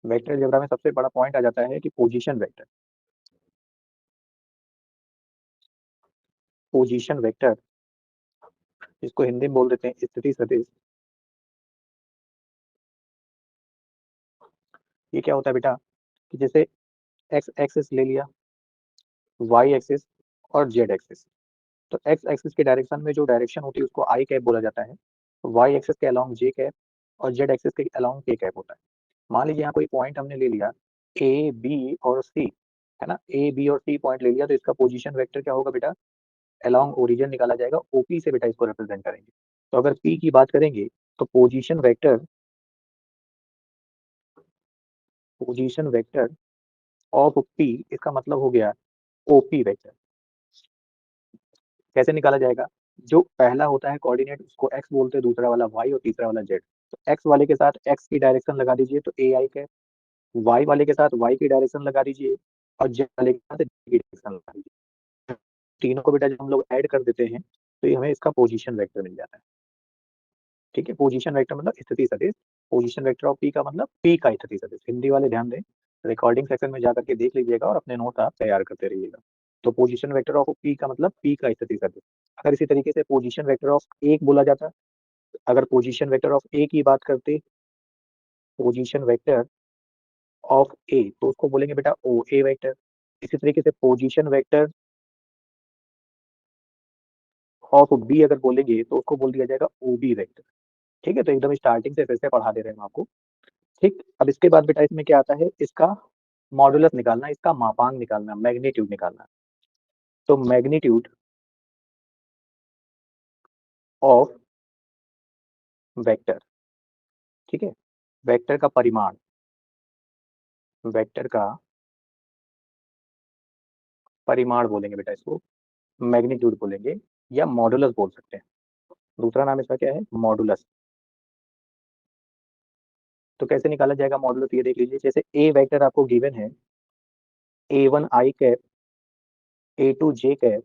Vector algebra में सबसे बड़ा पॉइंट आ जाता है कि पोजीशन वेक्टर। पोजीशन वेक्टर, इसको हिंदी में बोल देते हैं स्थिति सदिश। ये क्या होता है बेटा कि जैसे एक्स एक्सिस ले लिया, वाई एक्सिस और जेड एक्सिस। तो एक्स एक्सिस के डायरेक्शन में जो डायरेक्शन होती है उसको आई कैप बोला जाता है, वाई एक्सिस के अलोंग जे कैप और जेड एक्सिस के अलोंग के कैप होता है। मान लीजिए यहाँ कोई पॉइंट हमने ले लिया ए बी और सी, है ना, ए बी और सी पॉइंट ले लिया, तो इसका पोजीशन वेक्टर क्या होगा बेटा, अलोंग ओरिजिन निकाला जाएगा, ओपी से बेटा इसको रिप्रेजेंट करेंगे। तो अगर पी की बात करेंगे तो पोजीशन वेक्टर ऑफ पी, इसका मतलब हो गया ओपी वेक्टर। कैसे निकाला जाएगा, जो पहला होता है कोऑर्डिनेट उसको एक्स बोलते हैं, दूसरा वाला वाई और तीसरा वाला जेड। तो एक्स वाले के साथ एक्स की डायरेक्शन लगा दीजिए तो ए आई कैप, वाई वाले के साथ वाई की डायरेक्शन लगा दीजिए और जेड वाले के साथ जेड की डायरेक्शन लगा दीजिए। तीनों को बेटा जब हम लोग ऐड कर देते हैं तो ये हमें इसका पोजीशन वेक्टर मिल जाता है। ठीक है, पोजीशन वेक्टर मतलब स्थिति सदिश। पोजीशन वेक्टर ऑफ पी का मतलब पी का स्थिति सदिश। हिंदी वाले ध्यान दें, रिकॉर्डिंग सेक्शन में जाकर के देख लीजिएगा और अपने नोट आप तैयार करते रहिएगा। तो पोजीशन वेक्टर ऑफ पी का मतलब पी का स्थिति सदिश। अगर इसी तरीके से पोजीशन वेक्टर ऑफ ए बोला जाता, अगर पोजीशन वेक्टर ऑफ ए की बात करते, पोजीशन वेक्टर ऑफ ए, तो उसको बोलेंगे बेटा ओ ए वेक्टर। इसी तरीके से पोजीशन वेक्टर ऑफ बी अगर बोलेंगे तो उसको बोल दिया जाएगा ओ बी वेक्टर। ठीक है, तो एकदम स्टार्टिंग से फिर से पढ़ा दे रहे हैं हम आपको। ठीक, अब इसके बाद बेटा इसमें क्या आता है, इसका मॉडुलस निकालना, इसका मापांक निकालना, मैग्नीट्यूड निकालना। तो मैग्नीट्यूड ऑफ वेक्टर, ठीक है, वेक्टर का परिमाण, वेक्टर का परिमाण बोलेंगे बेटा इसको, मैग्नीट्यूड बोलेंगे या मॉडुलस बोल सकते हैं। दूसरा नाम इसका क्या है, मॉडुलस। तो कैसे निकाला जाएगा मॉडुलस, ये देख लीजिए। जैसे ए वेक्टर आपको गिवन है, A one I cap, A two J cap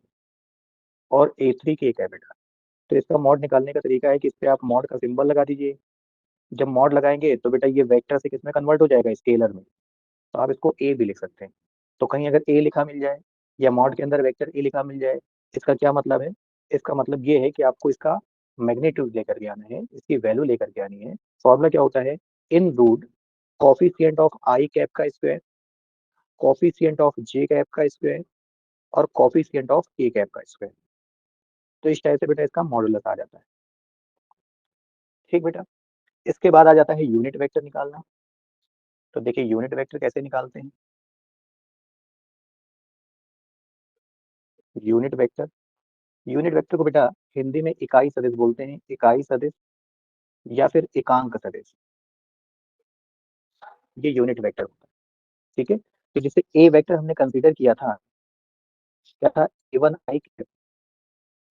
और ए थ्री के कैप बेटा। तो इसका मॉड निकालने का तरीका है कि इस पे आप मॉड का सिंबल लगा दीजिए। जब मॉड लगाएंगे तो बेटा ये वेक्टर से किसमें कन्वर्ट हो जाएगा, स्केलर में। तो आप इसको ए भी लिख सकते हैं। तो कहीं अगर ए लिखा मिल जाए या मॉड के अंदर वेक्टर ए लिखा मिल जाए, इसका क्या मतलब है, इसका मतलब ये है कि आपको इसका मैग्नीट्यूड लेकर के आना है, इसकी वैल्यू लेकर के आनी है। फॉर्मूला क्या होता है, इन root coefficient of I cap का square, coefficient of J cap का स्क्वायर और कॉफिशिएंट ऑफ के कैप का स्क्वायर। तो इस टाइप से बेटा इसका मॉडुलस आ जाता है। ठीक बेटा, इसके बाद आ जाता है यूनिट वेक्टर निकालना। तो देखिए यूनिट वेक्टर कैसे निकालते हैं। यूनिट वेक्टर, यूनिट वेक्टर को बेटा हिंदी में इकाई सदिश बोलते हैं, इकाई सदिश या फिर एकांक सदिश, ये यूनिट वेक्टर होता है। ठीक है, तो जैसे ए वेक्टर हमने कंसीडर किया था, क्या था, A one I cap,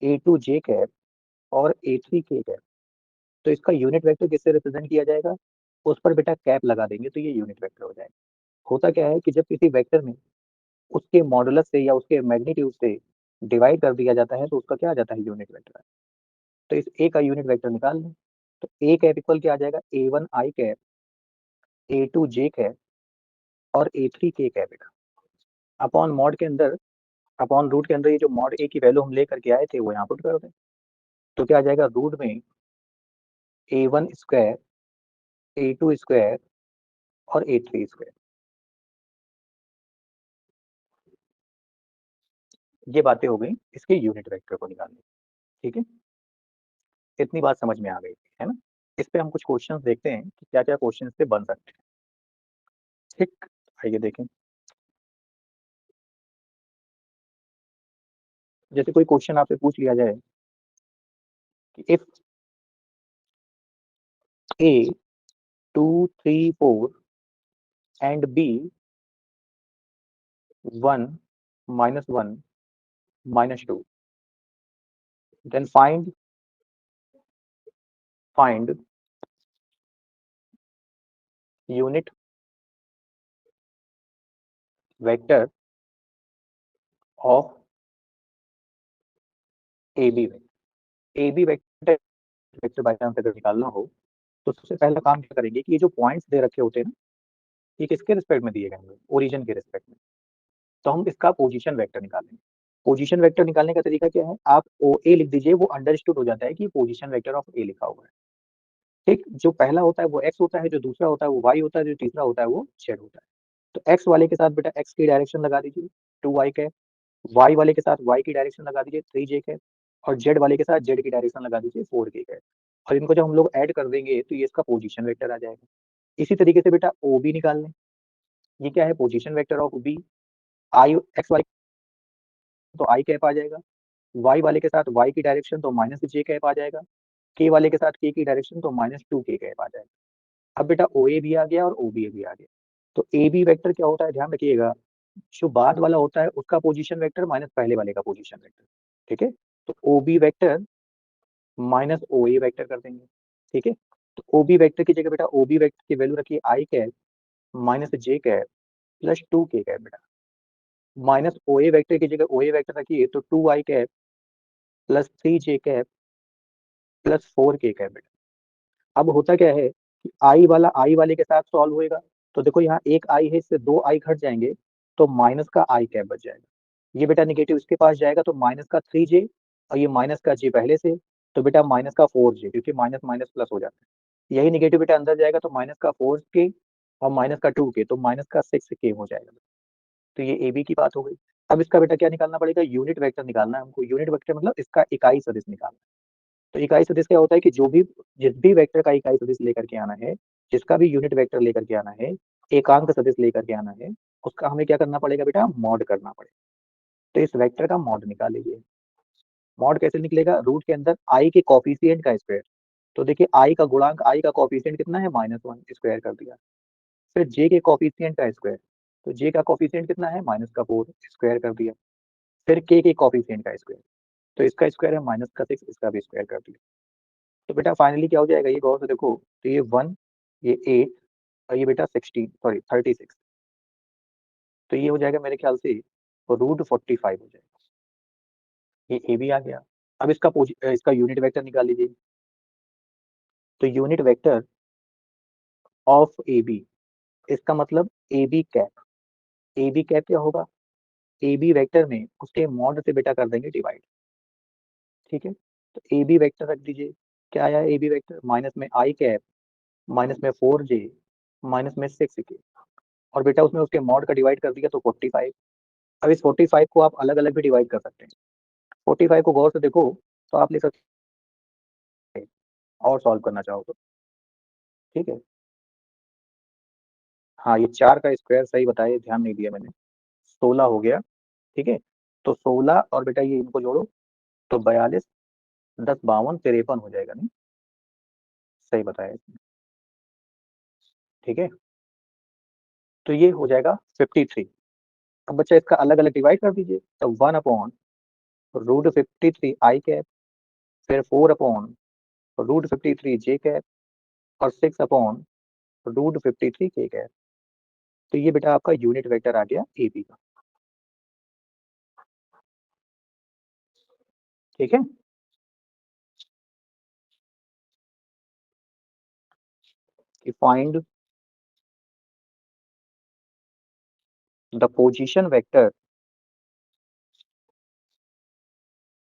A two J cap और ए थ्री के कैप। तो इसका यूनिट वेक्टर किससे रिप्रेजेंट किया जाएगा, उस पर बेटा कैप लगा देंगे तो ये यूनिट वेक्टर हो जाएगा। होता क्या है कि जब किसी वेक्टर में उसके मॉडुलस से या उसके मैग्नीट्यूड से डिवाइड कर दिया जाता है तो उसका क्या आ जाता है, यूनिट वेक्टर। तो इस ए का यूनिट वेक्टर निकाल लें। तो ए कैप इक्वल क्या आ जाएगा, A one I cap, A two J cap और ए थ्री के कैप बेटा। अपॉन मॉड के अंदर, अपॉन रूट के अंदर ये जो मॉड ए की वैल्यू हम लेकर के आए थे वो यहाँ पुट कर दें। तो क्या आ जाएगा, रूट में A one square, A two square और ए थ्री स्क्वायर। ये बातें हो गई इसके यूनिट वेक्टर को निकालने। ठीक है, इतनी बात समझ में आ गई है ना। इस पे हम कुछ क्वेश्चंस देखते हैं कि क्या क्या क्वेश्चन से बन सकते हैं। ठीक, आइए देखें। जैसे कोई क्वेश्चन आपसे पूछ लिया जाए कि if A two three four and B one minus one minus two, then find unit vector of A B vector. A B vector, vector by chance अगर निकालना हो तो सबसे पहला काम क्या करेंगे कि ये जो पॉइंट्स दे रखे होते हैं ना, ये किसके रिस्पेक्ट में दिए गए हैं? ओरिजिन के रिस्पेक्ट में। तो हम इसका पोजीशन वेक्टर निकालेंगे। पोजीशन वेक्टर निकालने का तरीका क्या है? आप ओ ए लिख दीजिए, वो अंडरस्टूड हो जाता है कि पोजीशन वेक्टर ऑफ ए लिखा हुआ है। ठीक, जो पहला होता है वो एक्स होता है, जो दूसरा होता है वो वाई होता है, जो तीसरा होता है वो जेड होता है। तो एक्स वाले के साथ बेटा एक्स की डायरेक्शन लगा दीजिए 2y कैप, वाई वाले के साथ वाई की डायरेक्शन लगा दीजिए 3j कैप, और जेड वाले के साथ जेड की डायरेक्शन लगा दीजिए 4k कैप। और इनको जब हम लोग ऐड कर देंगे तो ये इसका पोजीशन वेक्टर आ जाएगा। इसी तरीके से बेटा ओ बी निकाल लें। ये क्या है? Position vector of B. I X वाले तो आई कैप आ जाएगा, वाई वाले के साथ वाई की डायरेक्शन तो माइनस जे कैप आ जाएगा, के वाले के साथ के की डायरेक्शन तो माइनस 2k कैप आ जाएगा। अब बेटा ओ ए भी आ गया और ओ बी भी आ गया। तो ए बी वेक्टर क्या होता है? ध्यान रखिएगा, जो बाद वाला होता है उसका पोजीशन वेक्टर माइनस पहले वाले का पोजीशन वेक्टर। ठीक है, तो ओ बी वेक्टर माइनस ओ ए वेक्टर कर देंगे। ठीक है, तो ओ बी वेक्टर की जगह बेटा ओ बी वेक्टर की वैल्यू रखिए आई cap minus J cap plus 2k cap बेटा। माइनस ओ ए वेक्टर की जगह ओ ए वेक्टर रखिए तो 2i cap plus 3j cap plus 4k cap बेटा। अब होता क्या है कि आई वाले के साथ सॉल्व होएगा, तो देखो यहाँ एक आई है, इससे दो आई घट जाएंगे, तो माइनस का आई कैप बच जाएगा। ये बेटा निगेटिव इसके पास जाएगा तो माइनस का 3j, और ये माइनस का j पहले से, तो बेटा माइनस का 4j, क्योंकि माइनस माइनस प्लस हो जाता है। यही निगेटिव बेटा अंदर जाएगा तो माइनस का 4k और माइनस का 2k, तो माइनस का 6k हो जाएगा। तो ये ए बी की बात हो गई। अब इसका बेटा क्या निकालना पड़ेगा? यूनिट वेक्टर निकालना है हमको। यूनिट वेक्टर मतलब इसका इकाई सदिश निकालना है। तो इकाई सदिश क्या होता है कि जो भी जिस भी वेक्टर का इकाई सदिश लेकर के आना है, जिसका भी यूनिट वेक्टर लेकर के आना है, एकांक सदिश लेकर के आना है, उसका हमें क्या करना पड़ेगा बेटा? मॉड करना पड़ेगा। तो इस वेक्टर का मॉड निकाल लीजिए। मॉड कैसे निकलेगा? रूट के अंदर आई के कॉफिशिएंट का स्क्वायर। तो देखिए आई का गुणांक, आई का कॉफिशिएंट कितना है? -1, स्क्वायर कर दिया। फिर जे के कॉफिशिएंट का स्क्वायर, तो जे का कॉफिशिएंट कितना है? -4, स्क्वायर कर दिया। फिर के कॉफिशिएंट का स्क्वायर, तो इसका स्क्वायर है -6, इसका भी स्क्वायर कर दिया। तो बेटा फाइनली क्या हो जाएगा? ये गौर से देखो, तो ये 1, ये 8 और ये बेटा 16, सॉरी 36। तो ये हो जाएगा मेरे ख्याल से √45 हो जाएगा। ये ए भी आ गया। अब इसका यूनिट वेक्टर निकाल लीजिए। तो unit vector of A B, इसका मतलब A B cap. A B cap क्या होगा? ए बी वेक्टर में उसके मॉड से बेटा कर देंगे डिवाइड। ठीक है, तो ए बी वेक्टर रख दीजिए। क्या आया ए बी वेक्टर? माइनस में आई कैप, माइनस में 4j, माइनस में 6k, और बेटा उसमें उसके मॉड का डिवाइड कर दिया तो 45। अब इस 45 को आप अलग अलग भी डिवाइड कर सकते हैं। 45 को गौर से देखो तो आप ले सकते हैं और सॉल्व करना चाहो तो। ठीक है, हाँ ये 4 का स्क्वायर सही बताया, ध्यान नहीं दिया मैंने। 16 हो गया। ठीक है, तो 16 और बेटा ये इनको जोड़ो तो 42, 10 52 53 हो जाएगा। नहीं, सही बताया इसने। ठीक है, तो ये हो जाएगा 53। अब बच्चा इसका अलग अलग डिवाइड कर दीजिए। तो 1/√53 आई कैप, फिर 4/√53 जे कैप, और 6/√53 के कैप। तो ये बेटा आपका यूनिट वेक्टर आ गया ए बी का। ठीक है, कि फाइंड द पोजीशन वेक्टर,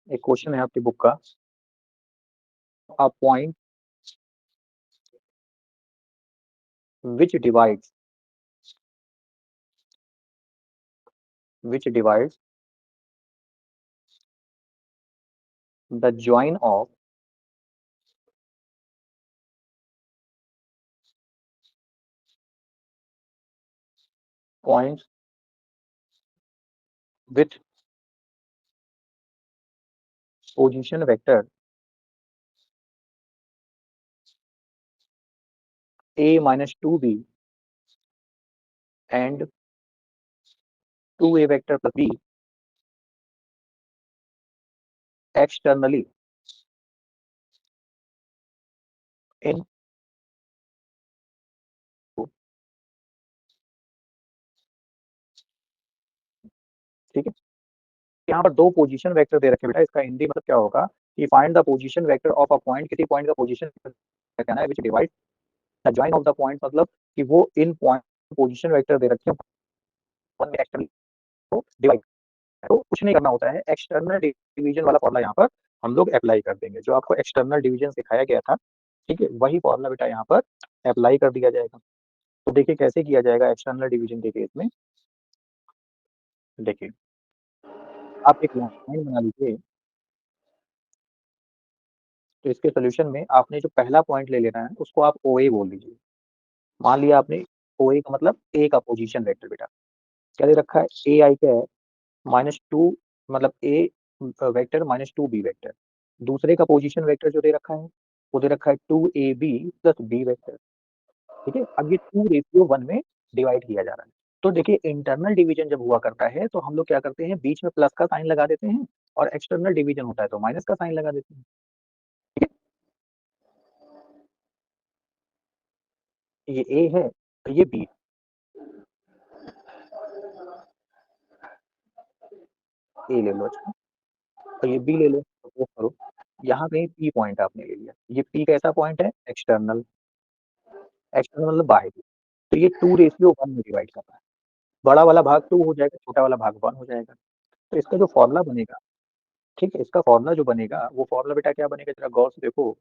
एक क्वेश्चन है आपकी बुक का, a point which divides the join of points with position vector a-2b and 2a vector plus b externally in। ठीक है, यहाँ पर दो पोजीशन वेक्टर दे रखे बेटा। इसका हिंदी मतलब क्या होगा कि find the position vector of a point, किसी पॉइंट का पोजीशन कहना है विच divide the join of the point, मतलब कि वो इन पॉइंट पोजीशन वेक्टर दे रखे हैं, वन में एक्सटर्नल को डिवाइड, तो कुछ नहीं करना होता है, एक्सटर्नल डिवीजन वाला फॉर्मूला यहाँ पर हम लोग अप्लाई कर देंगे, जो आपको एक्सटर्नल डिवीजन सिखाया गया था, ठीक है, वही फॉर्मूला बेटा यहाँ पर अप्लाई कर दिया जाएगा। तो देखिए कैसे किया जाएगा एक्सटर्नल डिवीजन के केस में। देखिए आप एक लाइन बना लीजिए, तो इसके सोल्यूशन में आपने जो पहला पॉइंट ले लेना है उसको आप ओ ए बोल दीजिए। मान लिया आपने ओ ए का मतलब ए का पोजीशन वेक्टर बेटा क्या दे रखा है, ए आई का है -2, मतलब ए वेक्टर -2 बी वेक्टर। दूसरे का पोजीशन वेक्टर जो दे रखा है वो दे रखा है 2ab प्लस बी वेक्टर, ठीक है। अब ये 2:1 में डिवाइड किया जा रहा है। तो देखिए इंटरनल डिवीजन जब हुआ करता है तो हम लोग क्या करते हैं, बीच में प्लस का साइन लगा देते हैं, और एक्सटर्नल डिवीजन होता है तो माइनस का साइन लगा देते हैं, ठीक है। ये ए है तो ये बी, ए ले लो, अच्छा, तो ये बी ले लो, सपोज करो यहाँ कहीं पी पॉइंट आपने ले लिया, ये पी कैसा पॉइंट है, एक्सटर्नल, एक्सटर्नल मतलब बाहर, तो ये 2:1 में डिवाइड कर रहा है, बड़ा वाला भाग 2 हो जाएगा, छोटा वाला भाग 1 हो जाएगा। तो इसका जो फॉर्मूला बनेगा, ठीक है, इसका फॉर्मूला जो बनेगा वो फॉर्मूला बेटा क्या बनेगा, जरा गौर से देखो,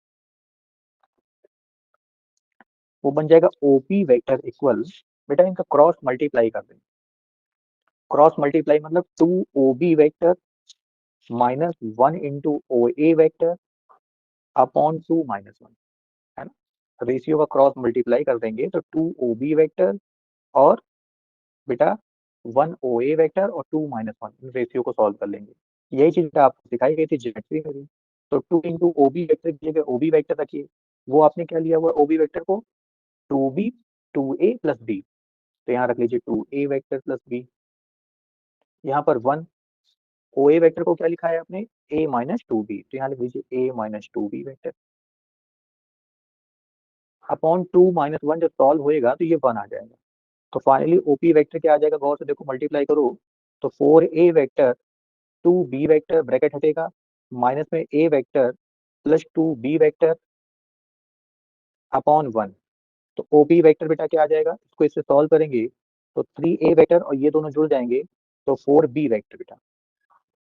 वो बन जाएगा ओपी वेक्टर इक्वल, बेटा इनका क्रॉस मल्टीप्लाई कर देंगे, क्रॉस मल्टीप्लाई मतलब 2 OB vector -1 into OA vector upon 2 - 1, है ना। रेशियो का क्रॉस मल्टीप्लाई कर देंगे तो 2 OB वेक्टर और बेटा 1 OA वेक्टर और 2 - 1, इन रेशियो को सॉल्व कर लेंगे। यही चीज बेटा आपको सिखाई गई थी ज्योमेट्री में भी। तो 2 इंटू OB वेक्टर की जगह OB वेक्टर रखिए, वो आपने क्या लिया हुआ OB वेक्टर को, 2B 2A प्लस बी, तो यहाँ रख लीजिए 2A वेक्टर प्लस बी, यहाँ पर 1 OA वेक्टर को क्या लिखा है आपने, A-2B, तो यहाँ लिख लीजिए A-2B वेक्टर अपॉन 2 - 1, जब सॉल्व होएगा तो ये 1 आ जाएगा। तो फाइनली ओपी वेक्टर क्या आ जाएगा, गौर से देखो, मल्टीप्लाई करो तो 4A vector 2B vector bracket हटेगा, माइनस में A vector plus 2B vector upon 1, तो ओपी वेक्टर बेटा क्या आ जाएगा, इसको इससे सॉल्व करेंगे तो 3A वेक्टर और ये दोनों जुड़ जाएंगे तो 4B वेक्टर बेटा।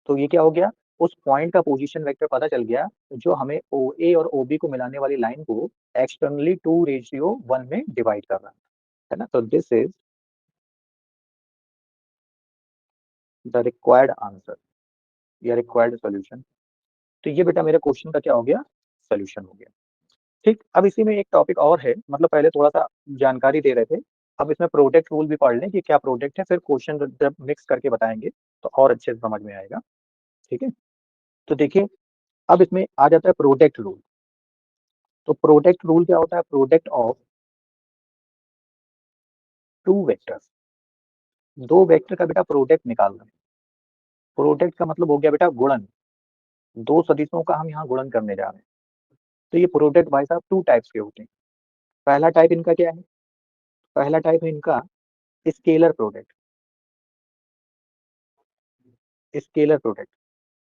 तो ये क्या हो गया, उस पॉइंट का पोजीशन वेक्टर पता चल गया जो हमें ओ ए और ओ बी को मिलाने वाली लाइन को एक्सटर्नली 2:1 में डिवाइड कर रहा है ना। तो this is the required answer या रिक्वायर्ड सॉल्यूशन। तो ये बेटा मेरे क्वेश्चन का क्या हो गया, सोल्यूशन हो गया। ठीक, अब इसी में एक टॉपिक और है, मतलब पहले थोड़ा सा जानकारी दे रहे थे, अब इसमें प्रोडक्ट रूल भी पढ़ लें कि क्या प्रोडक्ट है, फिर क्वेश्चन जब मिक्स करके बताएंगे तो और अच्छे से समझ में आएगा, ठीक है। तो देखिए अब इसमें आ जाता है प्रोडक्ट रूल। तो प्रोडक्ट रूल क्या होता है, प्रोडक्ट ऑफ टू वेक्टर्स, दो वेक्टर का बेटा प्रोडक्ट निकालना है। प्रोडक्ट का मतलब हो गया बेटा गुणन, दो सदिशों का हम यहाँ गुणन करने जा रहे हैं। तो ये प्रोडक्ट भाई साहब 2 टाइप्स के होते हैं। पहला टाइप इनका क्या है, पहला टाइप है इनका स्केलर प्रोडक्ट, स्केलर प्रोडक्ट,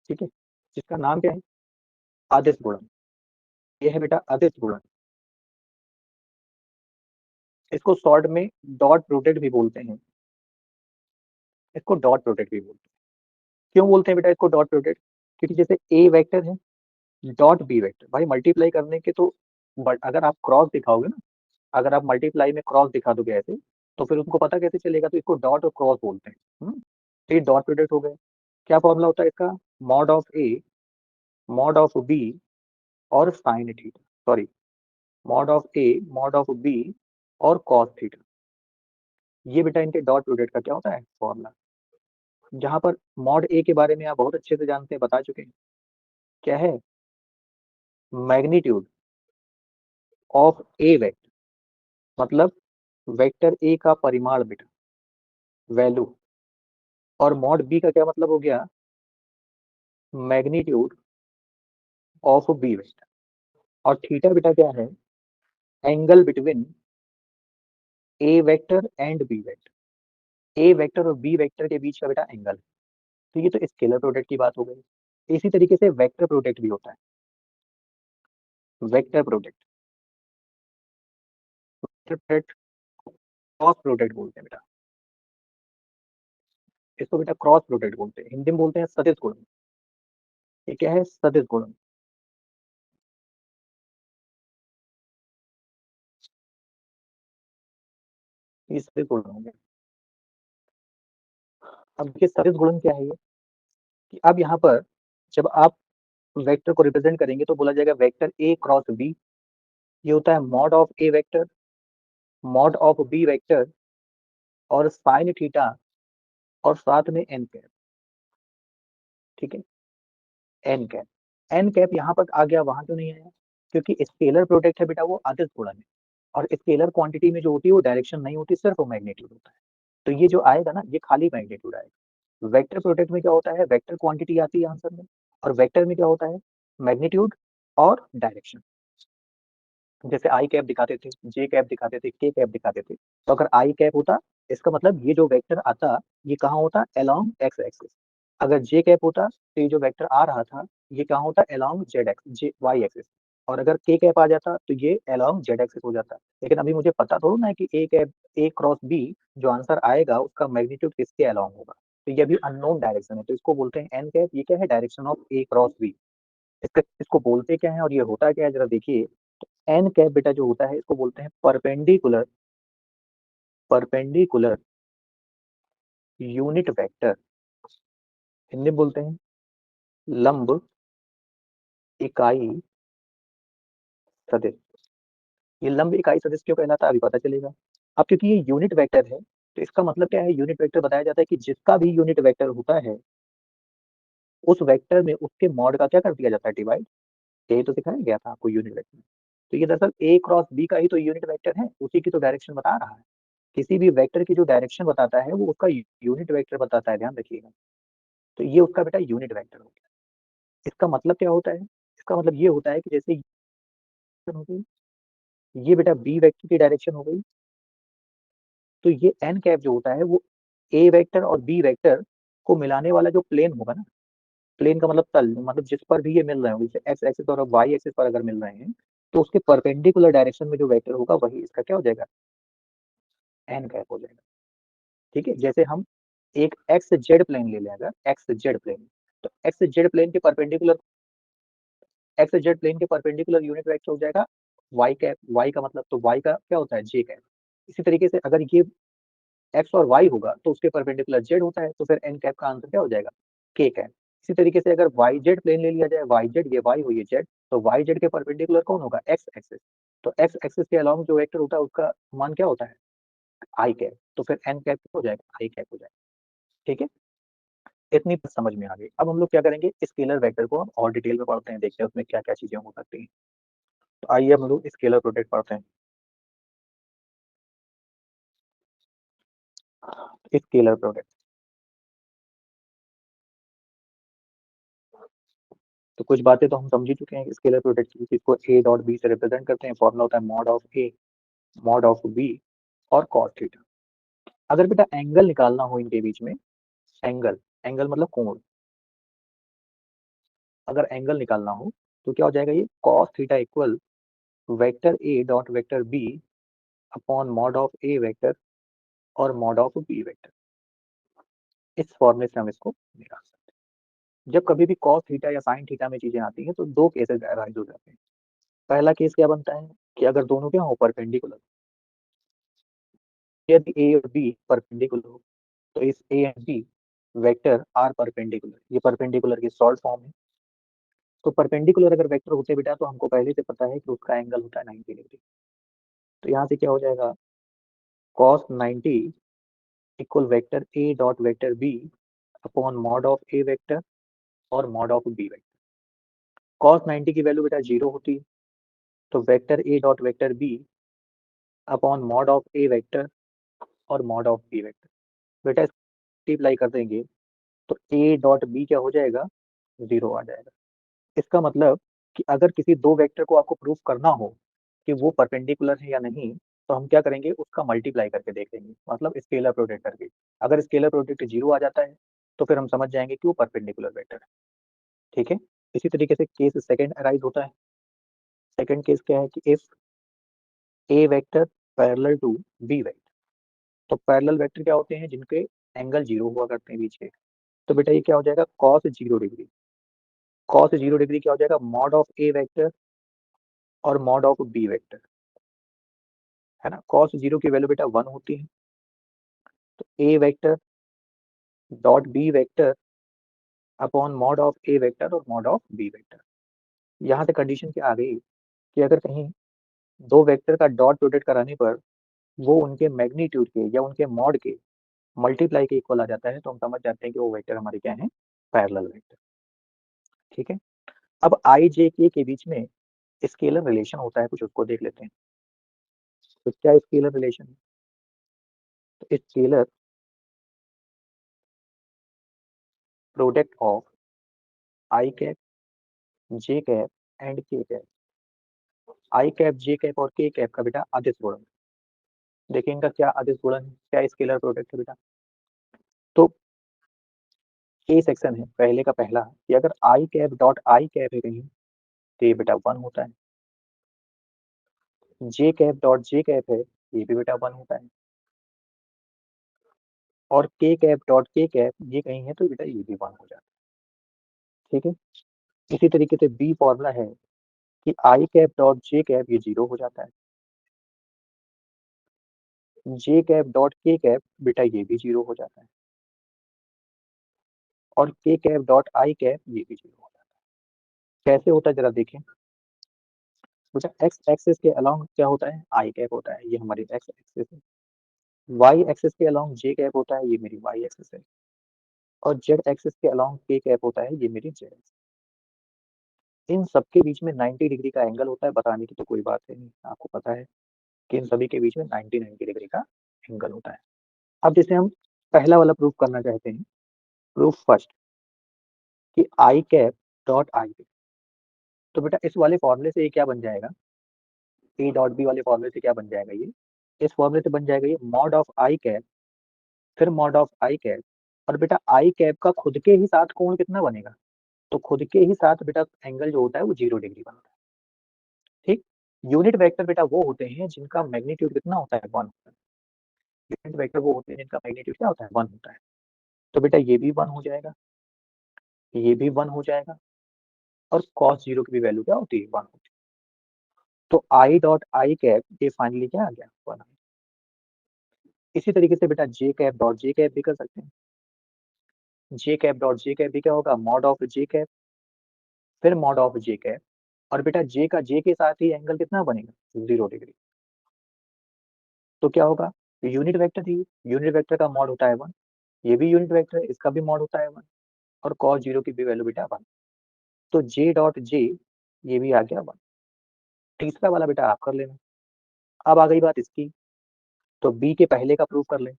ठीक है, जिसका नाम क्या है, अदिश गुणन। ये है बेटा अदिश गुणन, इसको शॉर्ट में डॉट प्रोडक्ट भी बोलते हैं, इसको डॉट प्रोडक्ट भी बोलते हैं। क्यों बोलते हैं बेटा इसको डॉट प्रोडक्ट, क्योंकि जैसे ए वेक्टर है डॉट बी वेक्टर, भाई मल्टीप्लाई करने के तो, बट अगर आप क्रॉस दिखाओगे ना, अगर आप मल्टीप्लाई में क्रॉस दिखा दोगे ऐसे, तो फिर उनको पता कैसे चलेगा, तो इसको डॉट और क्रॉस बोलते हैं। तो ये डॉट प्रोडक्ट हो गए। क्या फॉर्मूला होता है इसका, mod of A mod of B और sine theta, sorry, mod of A mod of B और कॉस थीटा। ये बेटा इनके डॉट प्रोडक्ट का क्या होता है फॉर्मूला। जहां पर मॉड ए के बारे में आप बहुत अच्छे से जानते हैं, बता चुके हैं, क्या है, मैग्नीट्यूड ऑफ ए वेक्टर, मतलब वेक्टर ए का परिमाण बेटा, वैल्यू। और मॉड बी का क्या मतलब हो गया, मैग्नीट्यूड ऑफ बी वेक्टर। और थीटा बेटा क्या है, angle between A vector and B vector, A vector और बी वेक्टर के बीच का बेटा एंगल। तो ये तो स्केलर प्रोडक्ट की बात हो गई। इसी तरीके से वेक्टर प्रोडक्ट भी होता है, वेक्टर प्रोडक्ट, क्रॉस प्रोडक्ट बोलते हैं बेटा, इसको बेटा क्रॉस प्रोडक्ट बोलते हैं, हिंदी में बोलते हैं सदिश गुणन। ये क्या है? सदिश गुणन। ये सदिश गुणन हो गया। अब देखिए सदिश गुणन क्या है ये, कि अब यहाँ पर जब आप वेक्टर को रिप्रेजेंट करेंगे तो बोला जाएगा वेक्टर ए क्रॉस बी, ये होता है mod of A vector, mod of B vector, और साइन थीटा, और साथ में एन कैप। ठीक है, एन कैप। एन कैप यहाँ पर आ गया, वहां क्यों नहीं आया? क्योंकि स्केलर प्रोडक्ट है बेटा, वो अदिश गुणन है, और स्केलर क्वांटिटी में जो होती है वो डायरेक्शन नहीं होती, सिर्फ मैग्नीट्यूड होता है। तो ये जो आएगा ना, ये खाली मैग्नीट्यूड आएगा। वेक्टर प्रोडक्ट में क्या होता है, वेक्टर क्वांटिटी आती है आंसर में, और वेक्टर में क्या होता है, मैग्नीट्यूड और डायरेक्शन। जैसे आई कैप दिखाते थे, जे कैप दिखाते थे, के कैप दिखाते थे, तो अगर आई कैप होता, इसका मतलब ये जो वेक्टर आता, ये कहाँ होता, अलोंग एक्स एक्सिस। अगर जे कैप होता तो ये जो वेक्टर आ रहा था, ये कहाँ होता, अलोंग जेड एक्स, जे वाई एक्सिस। और अगर के कैप आ जाता तो ये अलोंग जेड एक्सिस हो जाता। लेकिन अभी मुझे पता थोड़ा ना है कि A cap, A cross B जो आंसर आएगा उसका मैग्नीट्यूड किसके अलोंग होगा। तो ये अभी अननोन डायरेक्शन है, तो इसको बोलते हैं एन कैप। ये क्या है, direction of A cross B. इसको बोलते क्या है और ये होता क्या है, जरा देखिए। एन कैप बेटा जो होता है, इसको बोलते हैं perpendicular, perpendicular unit vector, Hindi में बोलते हैं लंब इकाई सदिश। ये लंब इकाई सदिश क्यों कहलाता है, अभी पता चलेगा। अब क्योंकि ये यूनिट वेक्टर है, तो इसका मतलब क्या है, यूनिट वेक्टर बताया जाता है कि जिसका भी यूनिट वेक्टर होता है, उस वेक्टर में उसके मॉड का क्या कर दिया जाता है, डिवाइड। ये तो सिखाया गया था आपको यूनिट वेक्टर। तो ये दरअसल ए क्रॉस बी का ही तो यूनिट वेक्टर है, उसी की तो डायरेक्शन बता रहा है। किसी भी वेक्टर की जो डायरेक्शन बताता है वो उसका यूनिट वेक्टर बताता है, ध्यान रखिएगा। तो ये उसका बेटा यूनिट वेक्टर हो गया। इसका मतलब क्या होता है, इसका मतलब ये होता है कि जैसे हो गई, ये बेटा बी वेक्टर की डायरेक्शन हो गई, तो ये एन कैप जो होता है वो ए वेक्टर और बी वेक्टर को मिलाने वाला जो प्लेन होगा ना, प्लेन का मतलब तल, मतलब जिस पर भी ये मिल रहे हो, जैसे एक्स एक्सिस और वाई एक्सिस पर अगर मिल रहे हैं, तो उसके परपेंडिकुलर डायरेक्शन में जो वेक्टर होगा वही इसका क्या हो जाएगा, एन कैप हो जाएगा। ठीक है, जैसे हम एक एक्स जेड प्लेन ले लें, अगर एक्स जेड प्लेन, तो एक्स जेड प्लेन के परपेंडिकुलर, एक्स जेड प्लेन के परपेंडिकुलर यूनिट वेक्टर हो जाएगा वाई कैप। वाई का मतलब, तो वाई का क्या होता है, जे कैप। इसी तरीके से अगर ये एक्स और वाई होगा तो उसके परपेंडिकुलर जेड होता है, तो फिर एन कैप का आंसर क्या हो जाएगा, के कैप। इसी तरीके से अगर वाई जेड प्लेन ले लिया जाए, वाई जेड, ये वाई हो ये जेड, तो वाई जेड के परपेंडिकुलर कौन होगा, एक्स एक्सिस। तो एक्स एक्सिस के अलावा जो वेक्टर होता है उसका मान क्या होता है, आई कैप। तो फिर एन कैप हो जाएगा, आई कैप हो जाएगा। ठीक है, इतनी बात समझ में आ गई। अब हम लोग क्या करेंगे, स्केलर वेक्टर को हम और डिटेल में पढ़ते हैं, देखते हैं उसमें क्या क्या चीजें हो सकती हैं। तो आइए हम लोग स्केलर प्रोडक्ट पढ़ते हैं। स्केलर प्रोडक्ट, तो कुछ बातें तो हम समझ ही चुके हैं स्केलर प्रोडक्ट की, इसको ए डॉट बी से रिप्रेजेंट करते हैं। फॉर्मूला होता है mod of A, mod of B, और कॉस थीटा। अगर बेटा एंगल निकालना हो इनके बीच में, एंगल, एंगल मतलब कोण, अगर एंगल निकालना हो तो क्या हो जाएगा, ये cos theta equal vector A dot vector B upon mod of A vector और मॉड ऑफ बी वेक्टर। इस फॉर्मूले से हम इसको निकाल सकते हैं। जब कभी भी कॉस थीटा या साइन थीटा में चीजें आती हैं तो दो केसेस अराइज हो जाते हैं। पहला केस क्या बनता है, कि अगर दोनों क्या हो, परपेंडिकुलर, यदि ए और बी परपेंडिकुलर हो, तो इस A and B vector are perpendicular, ये परपेंडिकुलर की शॉर्ट फॉर्म है। तो परपेंडिकुलर अगर वेक्टर होते बेटा, तो हमको पहले से पता है कि उसका एंगल होता है 90 डिग्री। तो यहाँ से क्या हो जाएगा, cos 90 equal vector A dot vector B upon mod of A vector और mod of B vector. cos 90 की वैल्यू बेटा जीरो होती है, तो vector A dot vector B upon mod of A vector और मॉड ऑफ बी वेक्टर। बेटा multiply कर देंगे तो ए डॉट बी क्या हो जाएगा, जीरो आ जाएगा। इसका मतलब कि अगर किसी दो वेक्टर को आपको प्रूफ करना हो कि वो परपेंडिकुलर है या नहीं, तो हम क्या करेंगे, उसका मल्टीप्लाई करके देख लेंगे, मतलब स्केलर प्रोडक्ट करके। अगर स्केलर प्रोडक्ट जीरो आ जाता है तो फिर हम समझ जाएंगे कि वो परपेंडिकुलर वेक्टर है। ठीक है, इसी तरीके से केस सेकंड अराइज होता है। सेकंड केस क्या है, कि if A vector parallel to B vector, तो पैरेलल वेक्टर क्या होते हैं, जिनके एंगल 0 हुआ करते हैं बीच के। तो बेटा ये क्या हो जाएगा, cos 0 डिग्री। cos 0 डिग्री क्या हो जाएगा, मॉड ऑफ ए वेक्टर और मॉड ऑफ बी वेक्टर, है ना। cos 0 की वैल्यू बेटा 1 होती है। तो A vector dot B vector upon mod of A vector और मॉड ऑफ बी वेक्टर। यहाँ से कंडीशन क्या आ गई कि अगर कहीं दो वेक्टर का डॉट प्रोडक्ट कराने पर वो उनके मैग्नीट्यूड के या उनके मॉड के मल्टीप्लाई के इक्वल आ जाता है, तो हम समझ जाते हैं कि वो वेक्टर हमारे क्या है, पैरेलल वेक्टर। ठीक है। अब आई जे के बीच में स्केलर रिलेशन होता है कुछ, उसको देख लेते हैं। तो क्या स्केलर रिलेशन है, तो scalar product of I cap J cap and के cap. I cap J cap और के कैप का बेटा अदिश गुणन। देखिए इनका क्या अदिश गुणन है, क्या स्केलर प्रोडक्ट है बेटा। तो ए सेक्शन है पहले का पहला कि अगर आई कैप डॉट आई कैप है कहीं, तो ये बेटा 1 होता है। जे कैप डॉट जे कैप है, ये भी बेटा 1 होता है। और के कैप डॉट के कैप ये कहीं है, तो बेटा ये भी 1 हो जाता है। ठीक है। इसी तरीके से बी फॉर्मूला है कि आई कैप डॉट जे कैप ये 0 हो जाता है। जे कैप डॉट के कैप बेटा ये भी 0 हो जाता है। और के कैप डॉट आई कैप ये भी 0 हो जाता है। कैसे होता है जरा देखें। बेटा एक्स एक्सिस के अलोंग क्या होता है, आई कैप होता है, ये हमारी एक्स एक्सिस है। वाई एक्सिस के अलोंग जे कैप होता है, ये मेरी वाई एक्सिस है। और जेड एक्सिस के अलोंग के कैप होता है, ये मेरी जेड एक्सिस। इन सबके बीच में 90 डिग्री का एंगल होता है, बताने की तो कोई बात है नहीं, आपको पता है कि इन सभी के बीच में 90 डिग्री का एंगल होता है। अब जैसे हम पहला वाला प्रूफ करना चाहते हैं, प्रूफ फर्स्ट कि आई कैप डॉट आई कैप। तो बेटा इस वाले फॉर्मूले से ये क्या बन जाएगा, ए डॉट बी वाले फॉर्मूले से क्या बन जाएगा, ये इस फॉर्मूले से बन जाएगा ये मॉड ऑफ आई कैप फिर मॉड ऑफ आई कैप। और बेटा आई कैप का खुद के ही साथ कोण कितना बनेगा, तो खुद के ही साथ बेटा एंगल जो होता है वो 0 डिग्री बनता है। ठीक। यूनिट वेक्टर बेटा वो होते हैं जिनका मैग्नीट्यूड कितना होता है, 1 होता है। यूनिट वेक्टर वो होते हैं जिनका मैग्नीट्यूड क्या होता है, 1 होता है। तो बेटा ये भी 1 हो जाएगा, ये भी 1 हो जाएगा। और cos 0 की भी वैल्यू क्या होती है, 1 होती है। तो आई डॉट आई कैप ये फाइनली क्या आ गया, 1। इसी तरीके से बेटा जे कैप डॉट जे कैप भी कर सकते हैं। जे कैप डॉट जे कैप भी क्या होगा, मॉड ऑफ जे कैप फिर मॉड ऑफ जे कैप। और बेटा जे का जे के साथ ही एंगल कितना बनेगा, 0 डिग्री। तो क्या होगा, यूनिट वेक्टर ही, यूनिट वेक्टर का मॉड होता है 1, ये भी यूनिट वेक्टर है, इसका भी मॉड होता है 1। और cos 0 की भी वैल्यू बेटा 1। तो जे डॉट जे ये भी आ गया 1। तीसरा वाला बेटा आप कर लेना। अब आ गई बात इसकी, तो बी के पहले का प्रूफ कर लें।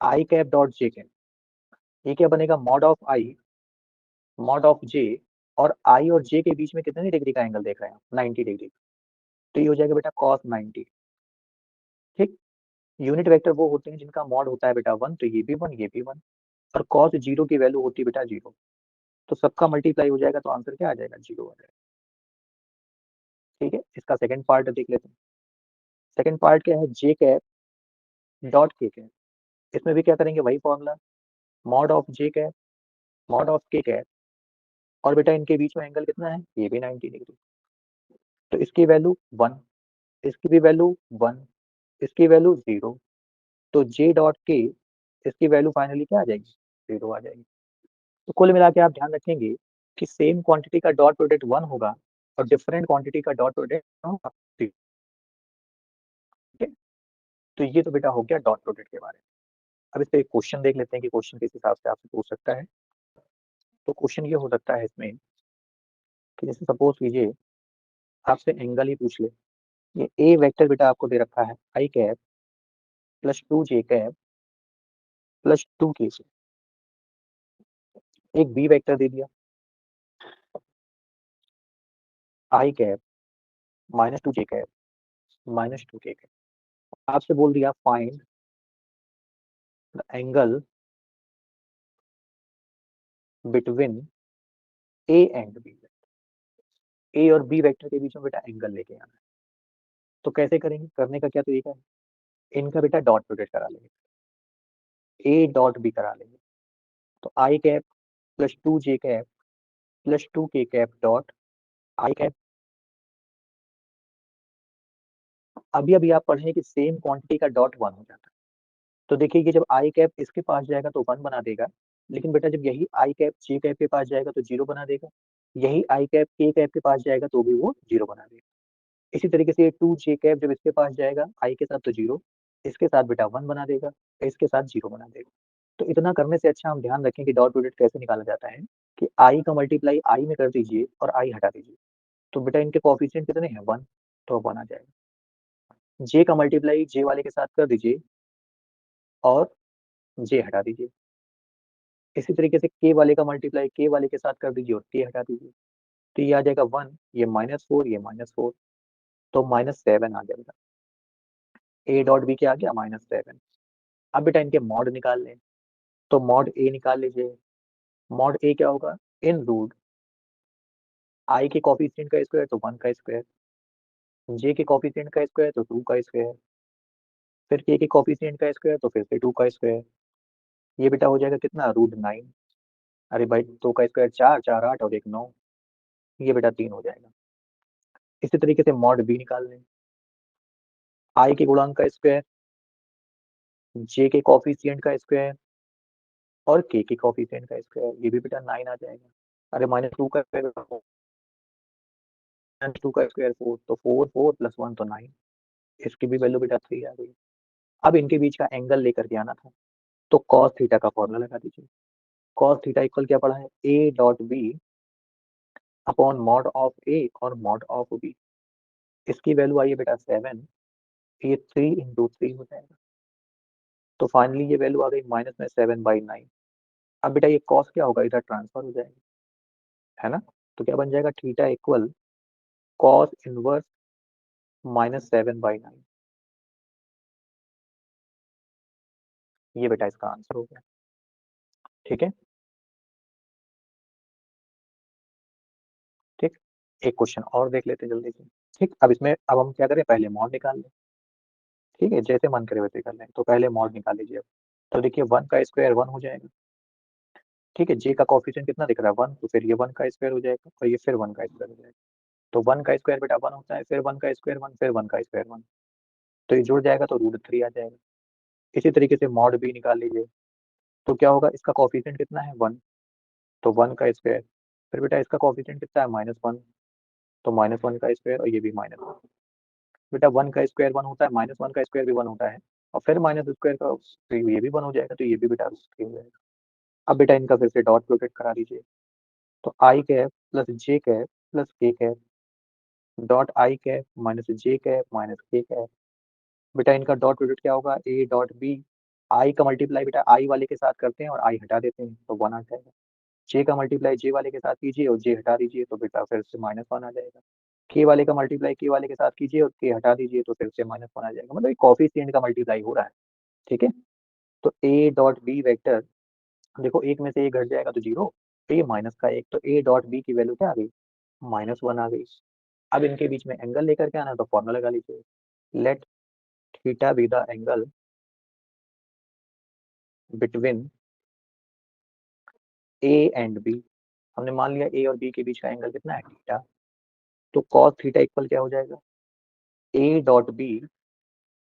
आई कैप डॉट जे कैप ये क्या बनेगा, मॉड ऑफ जे। और आई और जे के बीच में कितने डिग्री का एंगल देख रहे हैं आप, 90 डिग्री। तो ये हो जाएगा बेटा cos 90। ठीक। यूनिट वेक्टर वो होते हैं जिनका मॉड होता है बेटा 1, तो ये भी 1 ये भी 1। और cos 0 की वैल्यू होती है बेटा 0। तो सबका मल्टीप्लाई हो जाएगा, तो आंसर क्या आ जाएगा, 0 आ जाएगा। ठीक है। इसका सेकंड पार्ट देख लेते हैं। सेकंड पार्ट क्या है, जे कैप डॉट के कैप। इसमें भी क्या करेंगे, वही formula, mod of J cap mod of K cap. और बेटा इनके बीच में एंगल कितना है, ये भी 90 डिग्री। तो इसकी वैल्यू 1, इसकी भी वैल्यू 1, इसकी वैल्यू 0। तो जे डॉट के इसकी वैल्यू फाइनली क्या आ जाएगी, 0 आ जाएगी। तो कुल मिला के आप ध्यान रखेंगे कि सेम क्वांटिटी का डॉट प्रोडक्ट 1 होगा और डिफरेंट क्वांटिटी का डॉट प्रोडक्ट होगा 3। ठीक है। तो ये तो बेटा हो गया डॉट प्रोडक्ट के बारे में। अब इस पे एक क्वेश्चन देख लेते हैं कि क्वेश्चन किस हिसाब से आपसे पूछ सकता है। तो क्वेश्चन ये हो सकता है इसमें कि जैसे सपोज कीजिए आपसे एंगल ही पूछ ले। ये ए वेक्टर बेटा आपको दे रखा है I cap plus 2 J cap plus 2 K से। एक बी वेक्टर दे दिया I cap minus 2 J cap minus 2 K cap. आपसे बोल दिया find the angle between A and B. A और बी वेक्टर के बीच में बेटा एंगल लेके आना है। तो कैसे करेंगे, करने का क्या तरीका है, इनका बेटा डॉट प्रोडक्ट करा लेंगे। ए डॉट बी करा लेंगे। तो I cap plus 2j cap plus 2k cap dot I cap. अभी अभी आप पढ़े कि सेम क्वांटिटी का डॉट 1 हो जाता है। तो देखिए कि जब आई कैप इसके पास जाएगा तो 1 बना देगा, लेकिन बेटा जब यही आई कैप जे कैप के पास जाएगा तो 0 बना देगा, यही आई कैप के कैप के पास जाएगा तो भी वो 0 बना देगा। इसी तरीके से 2j कैप जब इसके पास जाएगा आई के साथ तो 0, इसके साथ बेटा 1 बना देगा, इसके साथ 0 बना देगा। तो इतना करने से अच्छा हम ध्यान रखें कि डॉट प्रोडक्ट कैसे निकाला जाता है कि आई का मल्टीप्लाई आई में कर दीजिए और आई हटा दीजिए। तो बेटा इनके कोएफिशिएंट कितने हैं 1, तो 1 आ जाएगा। जे का मल्टीप्लाई जे वाले के साथ कर दीजिए और जे हटा दीजिए। इसी तरीके से के वाले का मल्टीप्लाई के वाले के साथ कर दीजिए और के हटा दीजिए। तो ये आ जाएगा 1, ये -4, ये -4, तो -7 आ जाएगा। ए डॉट बी क्या आ गया -7। अब बेटा इनके मॉड निकाल लें, तो मॉड ए निकाल लीजिए। मॉड ए क्या होगा, इन रूट आई के कोफिशिएंट का स्क्वायर तो 1 का स्क्वायर, जे के कोफिशिएंट का स्क्वायर तो 2 का स्क्वायर, फिर के कोफिशिएंट का स्क्वायर तो फिर से 2 का स्क्वायर। ये बेटा हो जाएगा कितना, √9। अरे भाई 2 का स्क्वायर 4, 4 8 और 1 9, ये बेटा 3 हो जाएगा। इसी तरीके से मॉड बी निकाल लें, आई के गुणांक का स्क्वायर, जे के कोफिशिएंट का स्क्वायर और के कोफिशिएंट का स्क्वायर, ये भी बेटा 9 आ जाएगा। अरे -2 का स्क्वायर 2 का स्क्वायर 4, तो 4 4 + 1 तो 9, इसकी भी वैल्यू बेटा 3 आ गई। अब इनके बीच का एंगल लेकर के आना था, तो cos थीटा का फॉर्मूला लगा दीजिए। cos थीटा इक्वल क्या पड़ा है, a dot B upon mod of A और मॉड ऑफ बी। इसकी वैल्यू आई है बेटा 7, ये 3 × 3 हो जाएगा। तो फाइनली ये वैल्यू आ गई -7/9। अब बेटा ये cos क्या होगा, इधर ट्रांसफर हो जाएगा, है ना। तो क्या बन जाएगा, थीटा इक्वल cos इनवर्स -7/9। ये बेटा इसका आंसर हो गया। ठीक है, ठीक। एक क्वेश्चन और देख लेते हैं जल्दी से। ठीक, अब इसमें अब हम क्या करें, पहले मॉड निकाल लें। ठीक है, जैसे मन करे वैसे कर लें। तो पहले मॉड निकाल लीजिए। तो देखिए 1 का स्क्वायर 1 हो जाएगा। ठीक है, जे का कोफिशिएंट कितना दिख रहा है 1, तो फिर ये 1 का स्क्वायर हो जाएगा और ये फिर 1 का स्क्वायर हो जाएगा। तो 1 का स्क्वायर बेटा 1 होता है, फिर 1 का स्क्वायर 1, फिर 1 का स्क्वायर 1, तो ये जुड़ जाएगा तो √3 आ जाएगा। इसी तरीके से मॉड बी निकाल लीजिए। तो क्या होगा, इसका कोफिशिएंट कितना है 1, तो 1 का स्क्वायर, फिर बेटा इसका कोफिशिएंट कितना है -1, तो -1 का स्क्वायर और ये भी -1। बेटा 1 का स्क्वायर 1 होता है, -1 का स्क्वायर भी 1 होता है, और फिर माइनस स्क्वायर का तो ये भी 1 हो जाएगा, तो ये भी बेटा √3 हो जाएगा। अब बेटा इनका फिर से डॉट प्रोडक्ट करा दीजिए। तो I cap plus J cap plus K cap dot I cap minus J cap minus के कैप। बेटा इनका डॉट प्रोडक्ट क्या होगा, ए डॉट बी। आई का मल्टीप्लाई बेटा आई वाले के साथ करते हैं और आई हटा देते हैं तो 1 आ जाएगा। जे का मल्टीप्लाई जे वाले के साथ कीजिए और जे हटा दीजिए तो बेटा फिर से -1 आ जाएगा। के वाले का मल्टीप्लाई के वाले के साथ कीजिए और के हटा दीजिए तो फिर से -1 आ जाएगा। मतलब कोफिशिएंट का मल्टीप्लाई हो रहा है। ठीक है, तो ए डॉट बी वेक्टर, देखो एक में से एक घट जाएगा तो 0, तो ये -1, तो ए डॉट बी की वैल्यू क्या आ गई, -1 आ गई। अब इनके बीच में एंगल लेकर के आना, तो फॉर्मूला लगा लीजिए, let theta be the angle between A and B. हमने मान लिया ए और बी के बीच का एंगल कितना है, थीटा। तो कॉस थीटा इक्वल क्या हो जाएगा, A dot B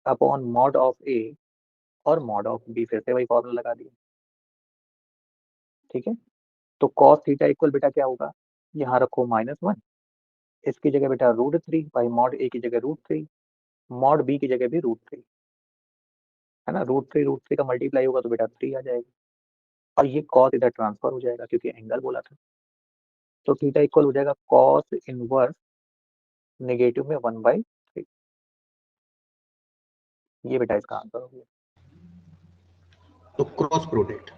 upon mod of A और मॉड ऑफ बी, फिर से वही फॉर्मूला लगा दिया। ठीक है, तो कॉस थीटा इक्वल बेटा क्या होगा, यहाँ रखो -1, इसकी जगह बेटा √3 बाई मॉड ए की जगह √3, मॉड बी की जगह भी √3, है ना। √3 का मल्टीप्लाई होगा तो बेटा 3 आ जाएगा, और ये कॉस इधर ट्रांसफर हो जाएगा क्योंकि एंगल बोला था। तो थीटा इक्वल हो जाएगा कॉस इनवर्स नेगेटिव में 1/3। ये बेटा इसका आंसर हो गया। तो क्रॉस प्रोडक्ट,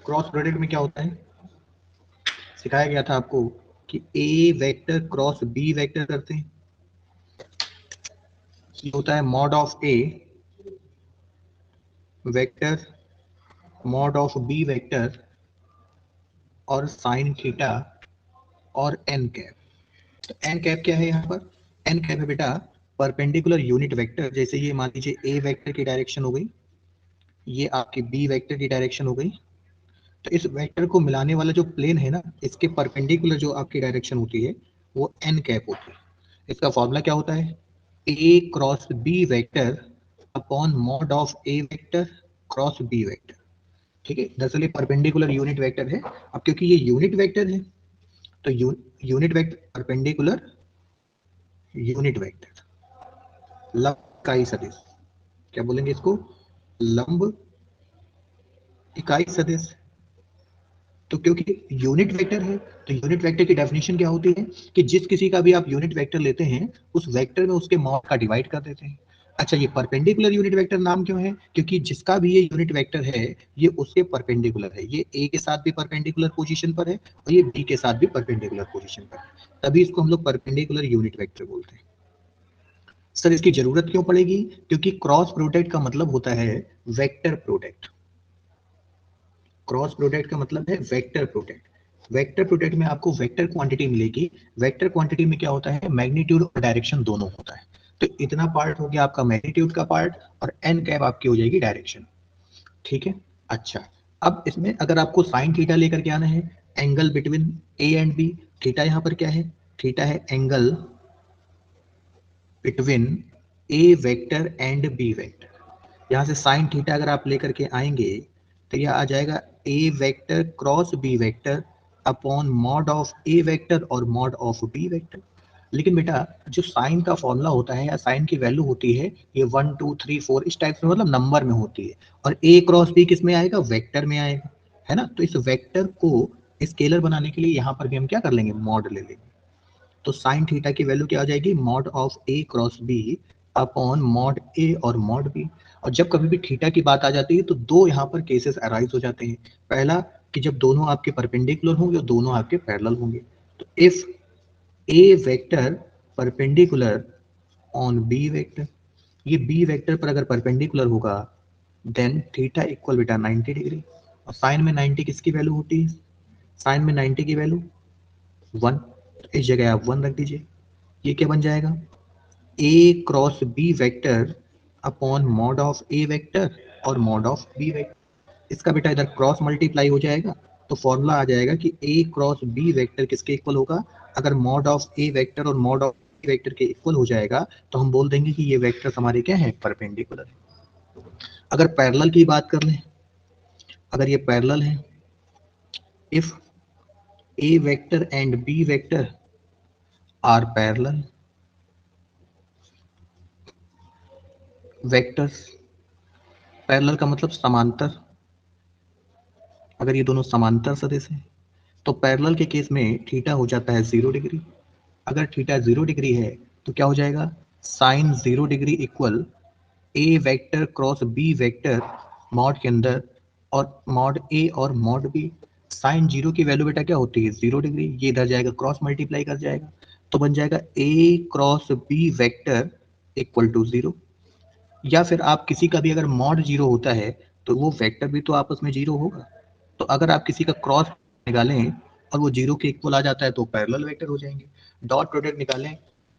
क्रॉस प्रोडक्ट में क्या होता है, सिखाया गया था आपको कि A vector cross B vector करते हैं। ये होता है mod of A vector mod of B vector और साइन थीटा और एन कैप। तो एन कैप क्या है यहाँ पर, एन कैप है बेटा परपेंडिकुलर यूनिट वेक्टर, जैसे ये मान लीजिए ए वेक्टर की डायरेक्शन हो गई, ये आपकी बी वेक्टर की डायरेक्शन हो गई, तो इस वेक्टर को मिलाने वाला जो प्लेन है ना, इसके परपेंडिकुलर जो आपकी डायरेक्शन होती है वो एन कैप होती है। इसका फॉर्मूला क्या होता है, A cross B vector upon mod of A vector cross B vector. ठीक है, दरअसल ये परपेंडिकुलर यूनिट वेक्टर है। अब क्योंकि ये यूनिट वेक्टर है तो unit vector perpendicular unit vector लंब इकाई सदिश, क्या बोलेंगे इसको, लंब इकाई सदिश। तो क्योंकि यूनिट वेक्टर है तो यूनिट वेक्टर की डेफिनेशन क्या होती है कि जिस किसी का भी आप यूनिट वेक्टर लेते हैं उस वेक्टर में उसके मॉड का डिवाइड कर देते हैं। अच्छा, ये परपेंडिकुलर यूनिट वेक्टर नाम क्यों है, क्योंकि जिसका भी ये यूनिट वेक्टर है ये उसके परपेंडिकुलर है, ये ए के साथ भी परपेंडिकुलर पोजीशन पर है और ये बी के साथ भी परपेंडिकुलर पोजीशन पर है, तभी इसको हम लोग परपेंडिकुलर यूनिट वेक्टर बोलते हैं। सर इसकी जरूरत क्यों पड़ेगी, क्योंकि क्रॉस प्रोडक्ट का मतलब होता है वेक्टर प्रोडक्ट। क्रॉस प्रोडक्ट का मतलब है वेक्टर प्रोडक्ट। वेक्टर प्रोडक्ट में आपको वेक्टर क्वांटिटी मिलेगी। वेक्टर क्वांटिटी में क्या होता है, मैग्नीट्यूड और डायरेक्शन दोनों होता है। तो इतना पार्ट हो गया आपका मैग्नीट्यूड का पार्ट और एन कैप आपकी हो जाएगी डायरेक्शन। ठीक है। अच्छा, अब इसमें अगर आपको साइन थीटा लेकर के आना है, angle between A and B, theta यहाँ पर क्या है, थीटा है angle between A vector and B vector. यहाँ से साइन थीटा अगर आप लेकर के आएंगे तो यह आ जाएगा A vector cross B vector upon mod of A vector और मॉड ऑफ बी वेक्टर। लेकिन बेटा जो साइन का फॉर्मूला होता है या साइन की वैल्यू होती है ये 1 2 3 4 इस टाइप से मतलब नंबर में होती है, और ए क्रॉस बी किस में आएगा, वेक्टर में आएगा, है ना। तो इस वेक्टर को स्केलर बनाने के लिए यहाँ पर भी हम क्या कर लेंगे, मॉड ले लेंगे। तो साइन थीटा की वैल्यू क्या आ जाएगी, mod of A cross B upon mod A और मॉड बी। और जब कभी भी थीटा की बात आ जाती है तो दो यहाँ पर केसेस अराइज हो जाते हैं। पहला कि जब दोनों आपके परपेंडिकुलर होंगे और दोनों आपके पैरेलल होंगे। तो if A vector perpendicular on B vector, ये बी वेक्टर पर अगर परपेंडिकुलर होगा देन थीटा इक्वल बेटा 90 डिग्री। और साइन में 90 किसकी वैल्यू होती है, साइन में 90 की वैल्यू 1, इस जगह आप 1 रख दीजिए। ये क्या बन जाएगा, A cross B vector upon mod of A vector और मॉड ऑफ बी वेक्टर। इसका बेटा इधर क्रॉस मल्टीप्लाई हो जाएगा तो फॉर्मूला आ जाएगा कि ए क्रॉस बी वेक्टर किसके इक्वल होगा, अगर मॉड ऑफ ए वेक्टर और मॉड ऑफ बी वेक्टर के इक्वल हो जाएगा तो हम बोल देंगे कि ये वेक्टर हमारे क्या है, परपेंडिकुलर है। अगर पैरेलल की बात कर लें, अगर ये पैरेलल है, if A vector and B vector are parallel, vectors parallel का मतलब समांतर, अगर ये दोनों समांतर सदिश हैं तो पैरेलल के केस में थीटा हो जाता है 0 डिग्री। अगर थीटा 0 डिग्री है तो क्या हो जाएगा, sine 0 degree equal A vector cross B vector mod के अंदर और मॉड ए और मॉड बी। साइन 0 की वैल्यू बेटा क्या होती है, 0 डिग्री। ये इधर जाएगा क्रॉस मल्टीप्लाई कर जाएगा तो बन जाएगा A cross B vector equal to 0। या फिर आप किसी का भी अगर मॉड 0 होता है तो वो वेक्टर भी तो आपस में 0 होगा। तो अगर आप किसी का क्रॉस निकालें और वो 0 के इक्वल आ जाता है तो पैरेलल वेक्टर हो जाएंगे। डॉट प्रोडक्ट निकालें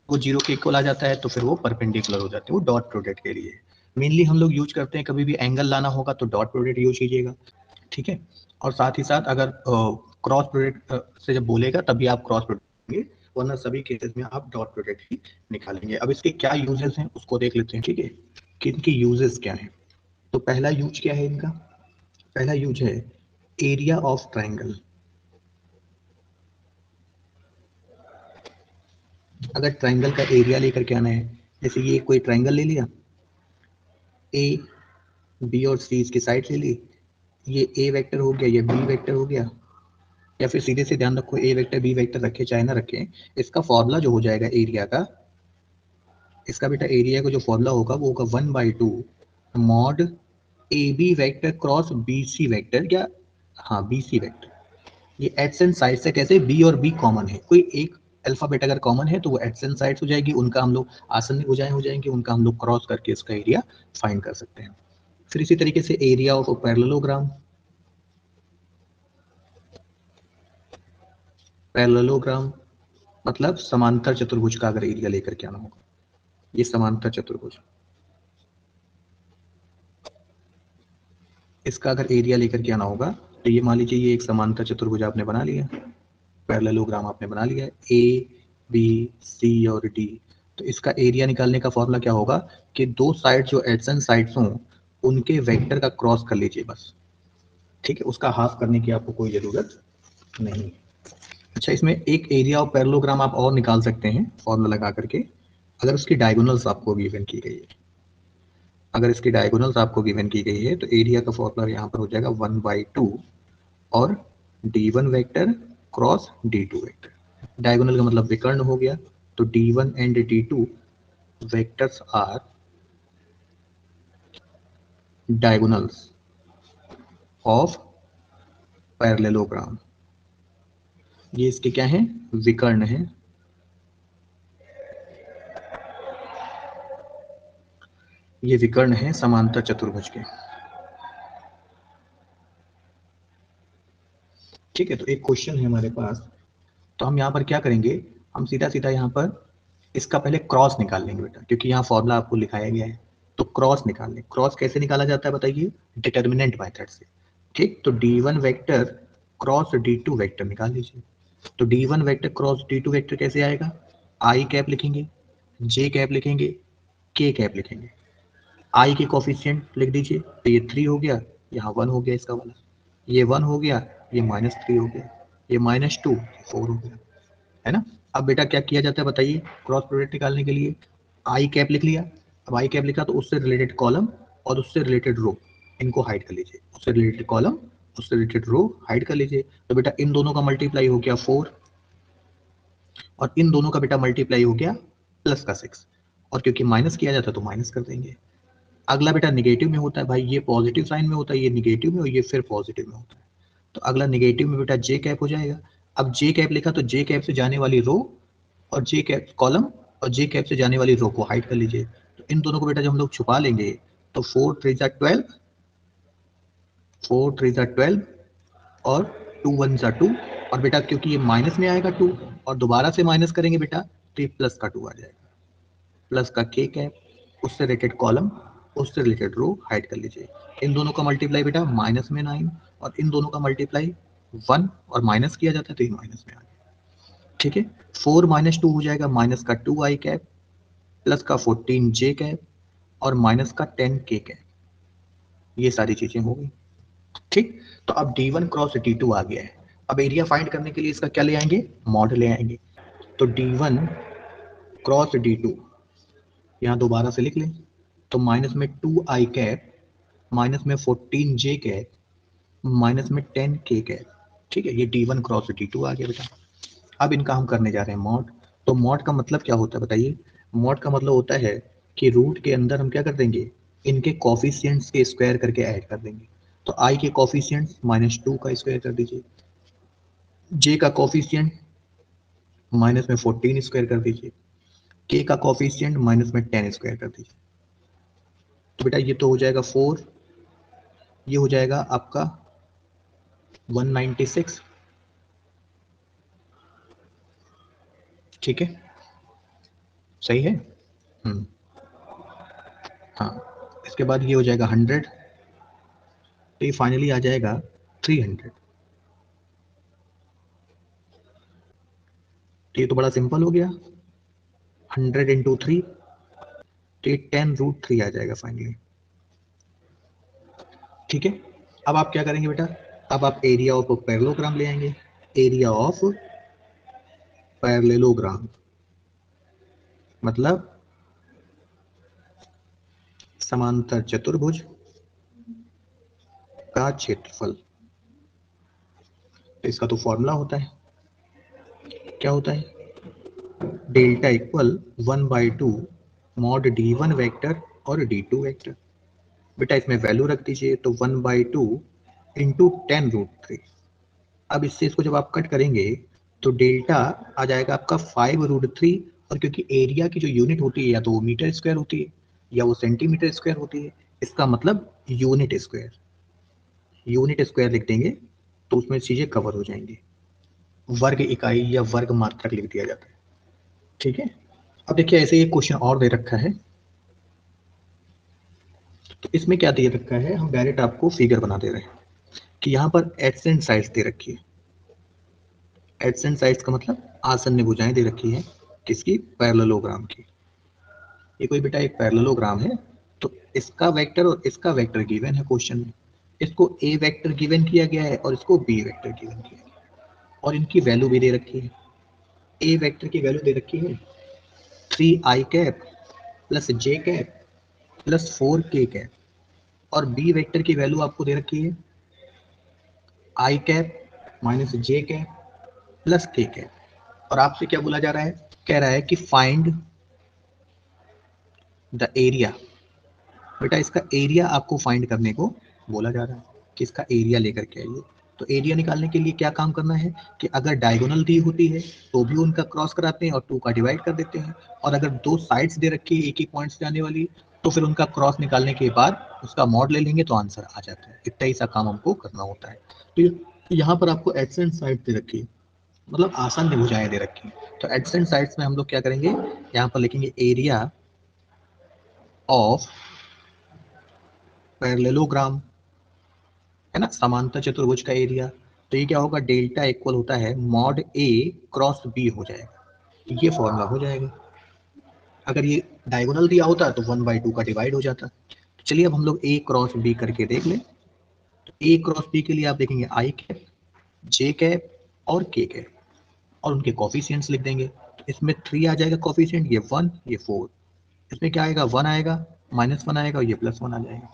वो 0 के इक्वल आ जाता है तो फिर वो परपेंडिकुलर हो जाते हैं। वो डॉट प्रोडक्ट के लिए मेनली हम लोग यूज करते हैं, कभी भी एंगल लाना होगा तो डॉट प्रोडक्ट यूज कीजिएगा। ठीक है। और साथ ही साथ अगर क्रॉस प्रोडक्ट से जब बोलेगा तभी आप क्रॉस प्रोडक्ट लेंगे, वरना सभी केसेस में आप डॉट प्रोडक्ट ही निकालेंगे। अब इसके क्या यूजेस हैं उसको देख लेते हैं। ठीक है, कि इनके यूजेस क्या हैं। तो पहला यूज क्या है इनका, पहला यूज है एरिया ऑफ ट्राइंगल। अगर ट्राइंगल का एरिया लेकर के आना है, जैसे ये कोई ट्राइंगल ले लिया, ए बी और सी इसकी साइड ले ली, ये ए वेक्टर हो गया, ये बी वेक्टर हो गया, या फिर सीधे से ध्यान रखो ए वेक्टर बी वेक्टर रखे चाहे ना रखे, इसका फॉर्मूला जो हो जाएगा एरिया का, इसका बेटा एरिया का जो फॉर्मूला होगा वो होगा 1/2 mod A B vector cross B C vector, या हाँ बी सी वेक्टर। ये एडसेंट साइड से कैसे, बी और बी कॉमन है, कोई एक अल्फाबेट अगर कॉमन है तो वो एडसेंट साइड्स हो जाएगी, उनका हम लोग आसन्न हो जाएंगे, उनका हम लोग क्रॉस करके इसका एरिया फाइंड कर सकते हैं। फिर इसी तरीके से एरिया ऑफ पैरेललोग्राम, पैरेललोग्राम मतलब समांतर चतुर्भुज का अगर एरिया लेकर के आना होगा। ये समांतर चतुर्भुज, इसका अगर एरिया लेकर के आना होगा तो ये मान लीजिए ये एक समांतर चतुर्भुज आपने बना लिया, पैरेललोग्राम आपने बना लिया है, ए बी सी और डी। तो इसका एरिया निकालने का फॉर्मूला क्या होगा कि दो साइड जो एडजेसेंट साइड्स हों उनके वेक्टर का क्रॉस कर लीजिए बस, ठीक है, उसका हाफ करने की आपको कोई जरूरत नहीं। अच्छा, इसमें एक एरिया ऑफ पैरेललोग्राम आप और निकाल सकते हैं फॉर्मूला लगा करके, अगर उसकी डायगोनल्स आपको गिवन की गई है। अगर इसकी डायगोनल्स आपको गिवन की गई है तो एरिया का फॉर्मूला यहाँ पर हो जाएगा 1/2 और d1 vector cross d2 vector. Diagonal का मतलब विकर्ण हो गया, तो d1 and d2 vectors are diagonals of parallelogram. ये इसके क्या है, विकर्ण है। ये विकर्ण है समांतर चतुर्भुज के, ठीक है। तो एक क्वेश्चन है हमारे पास, तो हम यहाँ पर क्या करेंगे, हम सीधा सीधा यहाँ पर इसका पहले क्रॉस निकाल लेंगे बेटा, क्योंकि यहाँ फॉर्मूला आपको लिखाया गया है। तो क्रॉस निकाल लें। क्रॉस कैसे निकाला जाता है बताइए, डिटर्मिनेंट मेथड से, ठीक। तो d1 vector cross d2 vector निकाल लीजिए। तो d1 vector cross d2 vector कैसे आएगा, आई कैप लिखेंगे, जे कैप लिखेंगे, के कैप लिखेंगे। आई के कोफिशिएंट लिख दीजिए, तो ये 3 हो गया, यहाँ 1 हो गया इसका वाला, ये 1 हो गया, ये -3 हो गया, ये -2, 4 हो गया, है ना। अब बेटा क्या किया जाता है बताइए, क्रॉस प्रोडक्ट निकालने के लिए आई कैप लिख लिया। अब आई कैप लिखा तो उससे रिलेटेड कॉलम और उससे रिलेटेड रो इनको हाइड कर लीजिए, उससे रिलेटेड कॉलम उससे रिलेटेड रो हाइड कर लीजिए। तो बेटा इन दोनों का मल्टीप्लाई हो गया 4 और इन दोनों का बेटा मल्टीप्लाई हो गया प्लस का 6, और क्योंकि माइनस किया जाता है तो माइनस कर देंगे। अगला बेटा निगेटिव में होता है भाई, ये पॉजिटिव साइन में होता है, ये निगेटिव में और ये फिर पॉजिटिव में होता है। तो अगला निगेटिव में बेटा जे कैप हो जाएगा। अब जे कैप लिखा तो जे कैप से जाने वाली रो और जे कैप कॉलम और जे कैप से जाने वाली रो को हाइड कर लीजिए। तो इन दोनों को बेटा जब हम लोग छुपा लेंगे तो 4 3 जा 12, 4 3 जा 12 और 2 1 जा 2, और बेटा क्योंकि ये माइनस में आएगा 2 और दोबारा से माइनस करेंगे बेटा तो ये प्लस का 2 आ जाएगा, प्लस का के कैप, उससे रिलेटेड कॉलम उससे रिलेटेड रो हाइड कर लीजिए। इन दोनों का मल्टीप्लाई बेटा माइनस में 9 और इन दोनों का मल्टीप्लाई 1 और माइनस किया जाता है तो ये माइनस में आ गया, ठीक है। 4 -2 हो जाएगा, माइनस का 2 आई कैप प्लस का 14 जे कैप और माइनस का 10 के कैप, ये सारी चीजें हो गई, ठीक। तो अब d1 क्रॉस d2 आ गया है। अब एरिया फाइंड करने के लिए इसका क्या ले आएंगे, मॉड ले आएंगे। तो d1 क्रॉस d2 यहाँ दोबारा से लिख लें, तो माइनस में 2 आई कैप माइनस में 14 जे कैप माइनस में 10 के कैप, ठीक है। ये d1 क्रॉस d2 आ गया बेटा। अब इनका हम करने जा रहे हैं मॉड। तो मॉड का मतलब क्या होता है बताइए, मॉड का मतलब होता है कि रूट के अंदर हम क्या कर देंगे, इनके कॉफिशिएंट्स के स्क्वायर करके ऐड कर देंगे। तो आई के कॉफिशिएंट्स -2 का स्क्वायर कर दीजिए, जे का कॉफिशिएंट माइनस में 14 स्क्वायर कर दीजिए, के का कॉफिशिएंट माइनस में 10 स्क्वायर कर दीजिए। तो बेटा ये तो हो जाएगा 4, ये हो जाएगा आपका 196, ठीक है, सही है। हम्म, हाँ। इसके बाद ये हो जाएगा 100, तो ये फाइनली आ जाएगा 300। तो ये तो बड़ा सिंपल हो गया, 100 इंटू 3, तो ये 10√3 आ जाएगा फाइनली, ठीक है। अब आप क्या करेंगे बेटा, अब आप एरिया ऑफ पैरेललोग्राम ले आएंगे। एरिया ऑफ पैरेललोग्राम मतलब समांतर चतुर्भुज का क्षेत्रफल। तो इसका तो फॉर्मूला होता है, क्या होता है, delta equal 1/2 mod d1 vector और d2 वेक्टर। बेटा इसमें वैल्यू रख दीजिए, तो 1/2 इंटू 10√3। अब इससे इसको जब आप कट करेंगे तो डेल्टा आ जाएगा आपका 5√3, और क्योंकि एरिया की जो यूनिट होती है या तो वो मीटर स्क्वायर होती है या वो सेंटीमीटर स्क्वायर होती है, इसका मतलब यूनिट स्क्वायर, यूनिट स्क्वायर लिख देंगे तो उसमें चीजें कवर हो जाएंगी। वर्ग इकाई या वर्ग मात्रक लिख दिया जाता है, ठीक है। अब देखिए ऐसे एक क्वेश्चन और दे रखा है, तो इसमें क्या दे रखा है, हम डायरेक्ट आपको फिगर बना दे रहे हैं कि यहाँ पर एडसेंट साइड्स दे रखी है। एडसेंट साइड्स का मतलब आसन्न भुजाएं दे रखी है, किसकी, पैरेललोग्राम की। ये कोई बेटा एक पैरेललोग्राम है, तो इसका वेक्टर और इसका वेक्टर गिवन है क्वेश्चन में। इसको ए वेक्टर गिवन किया गया है और इसको बी वेक्टर गिवन किया गया है, और इनकी वैल्यू भी दे रखी है। ए वेक्टर की वैल्यू दे रखी है 3i कैप प्लस जे कैप प्लस 4k कैप, और बी वेक्टर की वैल्यू आपको दे रखी है I cap minus J cap plus K cap. और आपसे क्या बोला जा रहा है, कह रहा है कि फाइंड द एरिया। बेटा इसका एरिया आपको फाइंड करने को बोला जा रहा है कि इसका एरिया लेकर के आइए। तो एरिया निकालने के लिए क्या काम करना है कि अगर डायगोनल दी होती है तो भी उनका क्रॉस कराते हैं और 2 का डिवाइड कर देते हैं, और अगर दो साइड्स दे रखी है एक ही पॉइंट से जाने वाली तो फिर उनका क्रॉस निकालने के बाद उसका मॉड ले लेंगे तो आंसर आ जाता है। इतना ही सा काम हमको करना होता है। तो यहाँ पर आपको एडसेंट साइड दे रखी है, मतलब आसान भुजाएं दे रखी है। तो एडसेंट साइड्स में हम लोग क्या करेंगे, यहाँ पर लिखेंगे एरिया ऑफ पैरेललोग्राम, है ना, समांतर चतुर्भुज का एरिया। तो ये क्या होगा, डेल्टा इक्वल होता है मॉड ए क्रॉस बी हो जाएगा, ये फॉर्मूला हो जाएगा। अगर ये डायगोनल दिया होता तो 1/2 का डिवाइड हो जाता। तो चलिए अब हम लोग ए क्रॉस बी करके देख लें। तो ए क्रॉस बी के लिए आप देखेंगे आई कैप, जे कैप और के कैप, और उनके कॉफिशिएंट्स लिख देंगे। तो इसमें 3 आ जाएगा कॉफिशिएंट, ये 1 ये 4। इसमें क्या आएगा, 1 आएगा, -1 आएगा और ये +1 आ जाएगा।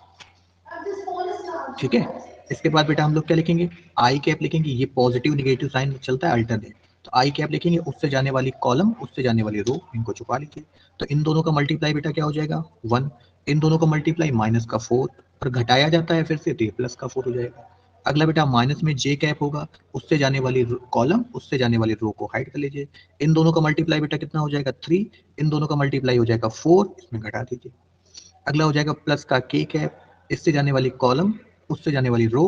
ठीक है, इसके बाद बेटा हम लोग क्या लिखेंगे, आई कैप लिखेंगे, ये पॉजिटिव निगेटिव साइन चलता है अल्टरनेट। तो आई कैप लिखेंगे, उससे जाने वाली कॉलम उससे जाने वाली रो, इनको छुपा लीजिए। तो इन दोनों का मल्टीप्लाई बेटा क्या हो जाएगा 1, इन दोनों का मल्टीप्लाई -4, और घटाया जाता है फिर से तो ये +4 हो जाएगा। अगला बेटा माइनस में जे कैप होगा, उससे जाने वाली कॉलम उससे जाने वाली रो को हाइड कर लीजिए। इन दोनों का मल्टीप्लाई बेटा कितना हो जाएगा 3, इन दोनों का मल्टीप्लाई हो जाएगा 4, इसमें घटा दीजिए। अगला हो जाएगा प्लस का के कैप, इससे जाने वाली कॉलम उससे जाने वाली रो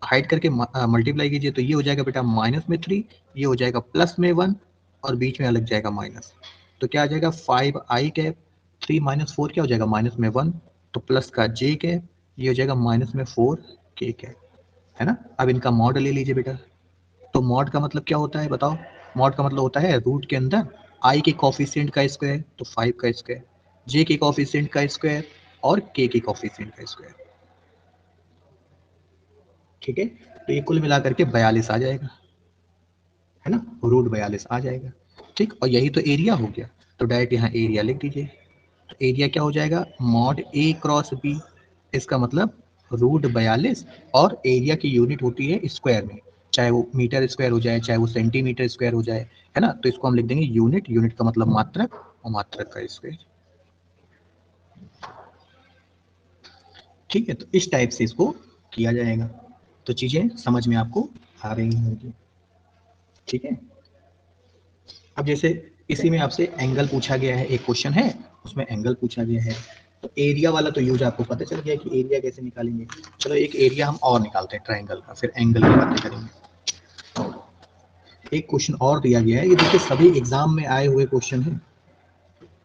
हाइड करके मल्टीप्लाई कीजिए, तो ये हो जाएगा बेटा -3, ये हो जाएगा +1 और बीच में अलग जाएगा माइनस। तो क्या आ जाएगा 5i कैप, 3 - 4 क्या हो जाएगा -1, तो प्लस का जे कैप, ये हो जाएगा -4k कैप, है ना। अब इनका मॉड ले लीजिए बेटा। तो मॉड का मतलब क्या होता है बताओ, मॉड का मतलब होता है रूट के अंदर आई के कॉफिशिएंट का स्क्वायर, तो 5 का स्क्वायर, जे के कॉफिशिएंट का स्क्वायर और के कॉफिशिएंट का स्क्वायर। ठीक है, तो ये कुल मिलाकर के 42 आ जाएगा, है ना, रूट 42 आ जाएगा। ठीक, और यही तो एरिया हो गया। तो डायरेक्ट यहाँ एरिया लिख दीजिए। तो एरिया क्या हो जाएगा, मॉड ए क्रॉस बी, इसका मतलब रूट 42, और एरिया की यूनिट होती है स्क्वायर में, चाहे वो मीटर स्क्वायर हो जाए चाहे वो सेंटीमीटर स्क्वायर हो जाए, है ना। तो इसको हम लिख देंगे यूनिट, यूनिट का मतलब मात्रक और मात्रक का स्क्वायर। ठीक है, तो इस टाइप से इसको किया जाएगा। तो चीजें समझ में आपको आ रही होंगी। ठीक है, अब जैसे इसी में आपसे एंगल पूछा गया है, एक क्वेश्चन है उसमें एंगल पूछा गया है। तो एरिया वाला तो यूज आपको पता चल गया कि एरिया कैसे निकालेंगे। चलो एक एरिया हम और निकालते हैं ट्राइंगल का, फिर एंगल की बातें करेंगे। एक क्वेश्चन और दिया गया है, ये देखिए सभी एग्जाम में आए हुए क्वेश्चन है।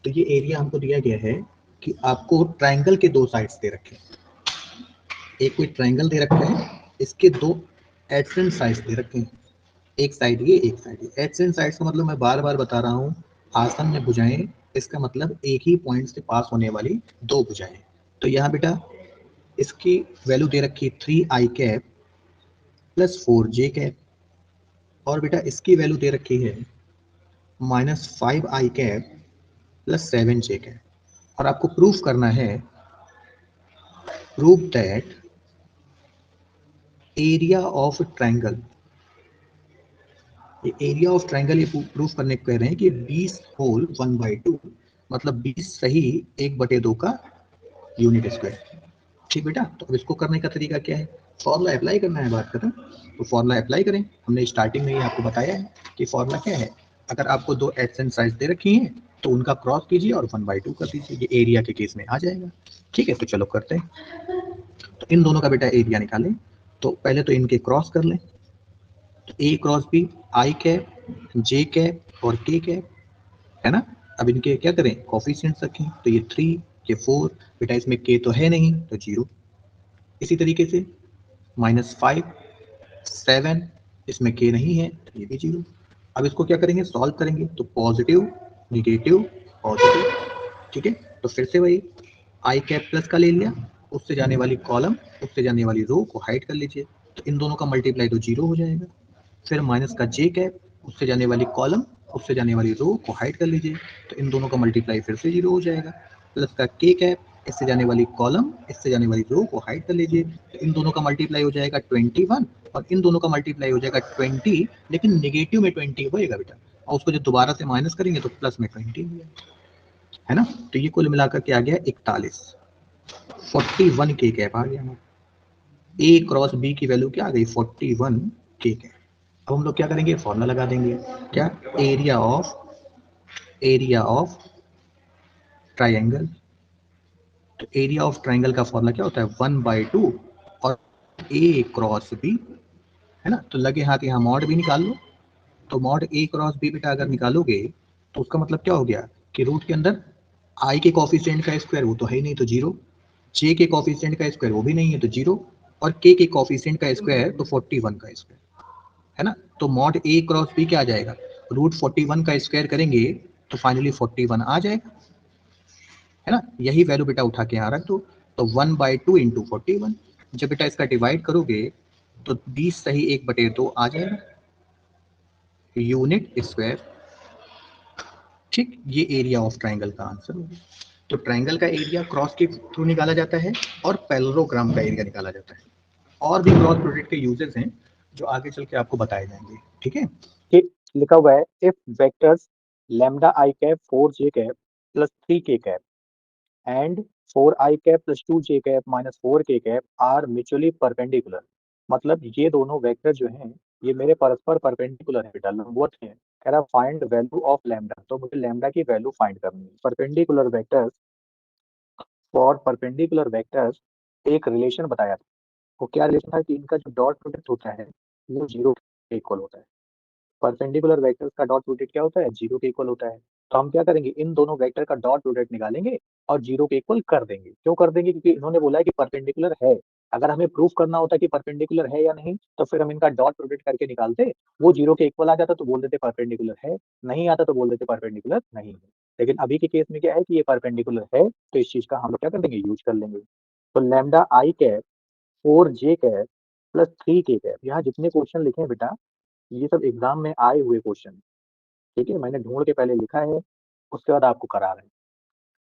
तो ये एरिया हमको दिया गया है कि आपको ट्राइंगल के दो साइड्स दे रखे हैं, एक कोई ट्राइंगल दे रखा है, इसके दो एडजेसेंट साइड्स दे रखे हैं, एक साइड ये एक साइड ये। एडजेसेंट साइड्स का मतलब मैं बार बार बता रहा हूँ, आसन्न भुजाएं, इसका मतलब एक ही पॉइंट से पास होने वाली दो भुजाएं। तो यहाँ बेटा इसकी वैल्यू दे रखी है 3i cap plus 4j cap, और बेटा इसकी वैल्यू दे रखी है -5i cap plus 7j cap. और आपको प्रूफ करना है, proof that area of triangle, ये एरिया ऑफ ट्राइंगल, ये प्रूफ करने को कह रहे हैं कि 20 होल 1/2, मतलब 20 सही 1/2 का यूनिट स्क्वायर। ठीक बेटा, तो अब इसको करने का तरीका क्या है, फॉर्मूला अप्लाई करना है, बात खत्म। तो फॉर्मूला अप्लाई करें, हमने स्टार्टिंग में ही आपको बताया है कि फॉर्मूला क्या है। अगर आपको दो एडजेसेंट साइड्स दे रखी हैं तो उनका क्रॉस कीजिए और 1/2 कर दीजिए, ये एरिया के केस में आ जाएगा। ठीक है, तो चलो करते हैं। तो इन दोनों का बेटा एरिया निकालें। तो पहले तो इनके क्रॉस कर लें। तो ए cross B, I cap J cap और के कैप, है ना। अब इनके क्या करें, कोफिशिएंट्स रखें, तो ये 3, ये 4, बेटा इसमें k तो है नहीं तो 0। इसी तरीके से -5, 7, इसमें k नहीं है तो ये भी 0। अब इसको क्या करेंगे, सॉल्व करेंगे, तो पॉजिटिव निगेटिव पॉजिटिव, ठीक है। तो फिर से वही आई कैप प्लस का ले लिया, उससे जाने वाली कॉलम उससे जाने वाली रो को हाइड कर लीजिए, तो इन दोनों का मल्टीप्लाई तो 0 हो जाएगा। फिर माइनस का जे कैप, उससे जाने वाली कॉलम उससे जाने वाली रो को हाइड कर लीजिए, तो इन दोनों का मल्टीप्लाई फिर से 0 हो जाएगा। प्लस का के कैप, इससे जाने वाली कॉलम इससे जाने वाली रो को हाइड कर लीजिए, तो इन दोनों का मल्टीप्लाई हो जाएगा 21, और इन दोनों का मल्टीप्लाई हो जाएगा 20, लेकिन निगेटिव में 20 होएगा बेटा, और उसको जब दोबारा से माइनस करेंगे तो प्लस में 20 हो जाएगा, है ना। तो ये कुल मिलाकर के आ गया 41, 41 के कैप आ गया हमारा। ए क्रॉस बी की वैल्यू क्या आ गई, 41 के कैप। अब हम लोग क्या करेंगे, फॉर्मूला लगा देंगे, क्या, एरिया ऑफ ट्राइंगल। तो एरिया ऑफ ट्राइंगल का फॉर्मूला क्या होता है, 1/2 और ए क्रॉस बी, है ना। तो लगे हाथ यहाँ मॉड भी निकाल लो, तो मॉड ए क्रॉस बी बेटा अगर निकालोगे तो उसका मतलब क्या हो गया कि रूट के अंदर आई के कॉफिशिएंट का स्क्वायर वो तो है ही नहीं तो 0, जे के कॉफिशिएंट का स्क्वायर वो भी नहीं है तो 0, और के कॉफिशिएंट का स्क्वायर तो 41 का स्क्वायर, है ना। तो मॉड ए क्रॉस बी क्या आ जाएगा, रूट 41 का स्क्वायर करेंगे तो फाइनली 41 आ जाएगा, है ना। यही वैल्यू बेटा उठा के यहाँ रख दो, तो 1/2 इंटू 41, जब बेटा इसका डिवाइड करोगे तो 20 सही 1/2 आ जाएगा यूनिट स्क्वायर, ठीक। ये एरिया ऑफ ट्राइंगल का आंसर होगा। तो ट्राइंगल का एरिया क्रॉस के थ्रू निकाला जाता है और पैरेललोग्राम का एरिया निकाला जाता है, और भी क्रॉस प्रोडक्ट के यूजेस हैं जो आगे चल के आपको बताए जाएंगे, ठीक है। ठीक लिखा हुआ है, if vectors lambda I cap 4j cap plus 3k cap and 4i cap plus 2j cap minus 4k cap are mutually perpendicular. मतलब ये दोनों वेक्टर जो हैं ये मेरे परस्पर परपेंडिकुलर है बेटा, लंबवत है। कह रहा फाइंड वैल्यू ऑफ लैम्डा, तो मुझे लैम्डा की वैल्यू फाइंड करनी है। Perpendicular vectors, for perpendicular vectors एक रिलेशन बताया था। वो क्या रिलेशन था कि इनका जो डॉट प्रोडक्ट होता है वो 0 के इक्वल होता है। परपेंडिकुलर वेक्टर्स का डॉट प्रोडक्ट क्या होता है, 0 के इक्वल होता है। तो हम क्या करेंगे, इन दोनों वेक्टर का डॉट प्रोडक्ट निकालेंगे और 0 के इक्वल कर देंगे। क्यों कर देंगे, क्योंकि इन्होंने बोला है कि परपेंडिकुलर है। अगर हमें प्रूफ करना होता कि परपेंडिकुलर है या नहीं तो फिर हम इनका डॉट प्रोडक्ट करके निकालते, वो 0 के इक्वल आ जाता तो बोल देते परपेंडिकुलर है, नहीं आता तो बोल देते परपेंडिकुलर नहीं है। लेकिन अभी के केस में क्या है कि ये परपेंडिकुलर है, तो इस चीज का हम लोग क्या कर देंगे, यूज कर लेंगे। तो lambda I cap 4j cap plus 3k cap, यहाँ जितने क्वेश्चन लिखे हैं बेटा ये सब एग्जाम में आए हुए क्वेश्चन, ठीक है। मैंने ढूंढ के पहले लिखा है, उसके बाद आपको करा रहे हैं।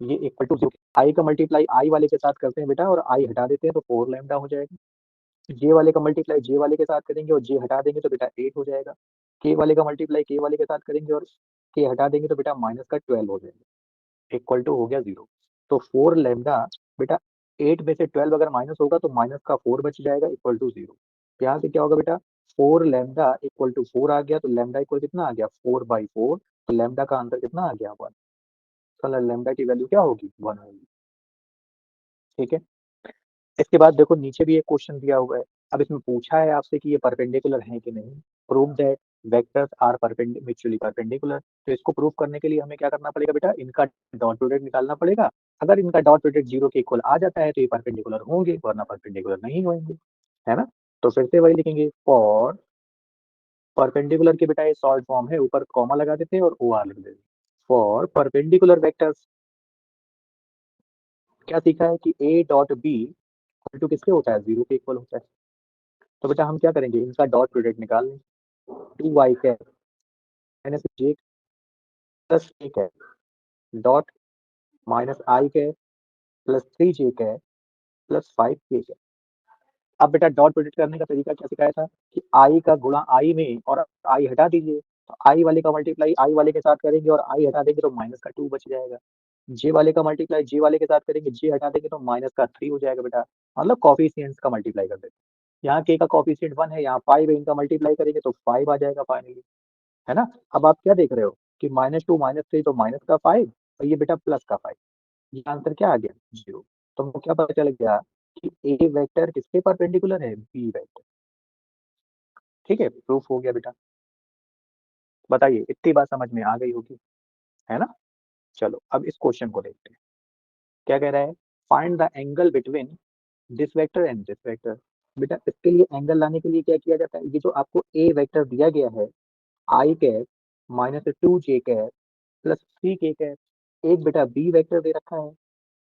ये इक्वल टू 0, आई का मल्टीप्लाई आई वाले के साथ करते हैं बेटा और आई हटा देते हैं तो 4 लैम्डा हो जाएगा। जे वाले का मल्टीप्लाई जे वाले के साथ करेंगे और जे हटा देंगे तो बेटा 8 हो जाएगा। के वाले का मल्टीप्लाई के वाले के साथ करेंगे और के हटा देंगे तो बेटा माइनस का 12 हो जाएगा, इक्वल टू हो गया 0। तो 4 लैम्डा बेटा 8 में से 12 अगर माइनस होगा तो माइनस का 4 बच जाएगा, इक्वल टू 0। यहाँ से क्या होगा बेटा, 4 लैम्डा इक्वल टू 4 आ गया, तो लैम्डा इक्वल कितना आ गया, 4/4। तो लैम्डा का आंसर कितना आ गया, 1। तो लैम्डा की वैल्यू क्या होगी, 1 होगी, ठीक है। इसके बाद देखो नीचे भी एक क्वेश्चन दिया हुआ है। अब इसमें पूछा है आपसे कि ये परपेंडिकुलर है कि नहीं। Prove that vectors are mutually perpendicular. तो इसको प्रूव करने के लिए हमें क्या करना पड़ेगा बेटा, इनका डॉट प्रोडक्ट निकालना पड़ेगा। अगर इनका डॉट प्रोडक्ट 0 के इक्वल आ जाता है तो ये परपेंडिकुलर होंगे, वरना परपेंडिकुलर नहीं होंगे, है ना। तो फिर से वही लिखेंगे, फॉर परपेंडिकुलर की बेटा ये शॉर्ट फॉर्म है, ऊपर कॉमा लगा देते हैं और ओ आर लिख देते हैं। फॉर परपेंडिकुलर वेक्टर्स क्या सीखा है कि A dot B equal to किसके होता है, 0 के इक्वल होता है। तो बेटा हम क्या करेंगे, इनका डॉट प्रोडक्ट निकाल लें। 2y cap minus J plus K cap dot minus I cap plus 3j cap plus 5k cap. अब बेटा डॉट प्रोडक्ट करने का तरीका क्या सिखाया था कि आई का गुणा आई में और आई हटा दीजिए, तो आई वाले का मल्टीप्लाई आई वाले के साथ करेंगे और आई हटा देंगे तो माइनस का 2 बच जाएगा। जे वाले का मल्टीप्लाई जे वाले के साथ करेंगे, जे हटा देंगे तो माइनस का 3 हो जाएगा बेटा। मतलब कॉफिशिएंट्स का मल्टीप्लाई कर देते हैं। यहाँ के का कॉफिशिएंट 1 है, यहाँ 5 है, इनका मल्टीप्लाई करेंगे तो 5 आ जाएगा फाइनली, है ना। अब आप क्या देख रहे हो कि -2 -3 तो माइनस का 5 और ये बेटा प्लस का 5। ये आंसर क्या आ गया, 0। तो हमको क्या पता चल गया कि ए वेक्टर किसके परपेंडिकुलर है, बी वेक्टर। ठीक है, प्रूफ हो गया बेटा। बताइए इतनी बात समझ में आ गई होगी, है ना। चलो अब इस क्वेश्चन को देखते हैं, क्या कह रहा है, find the angle between this vector and this vector. बेटा इसके लिए एंगल लाने के लिए क्या किया जाता है, ये जो आपको ए वेक्टर दिया गया है, I cap minus 2j cap plus 3k cap, एक बेटा बी वेक्टर दे रखा है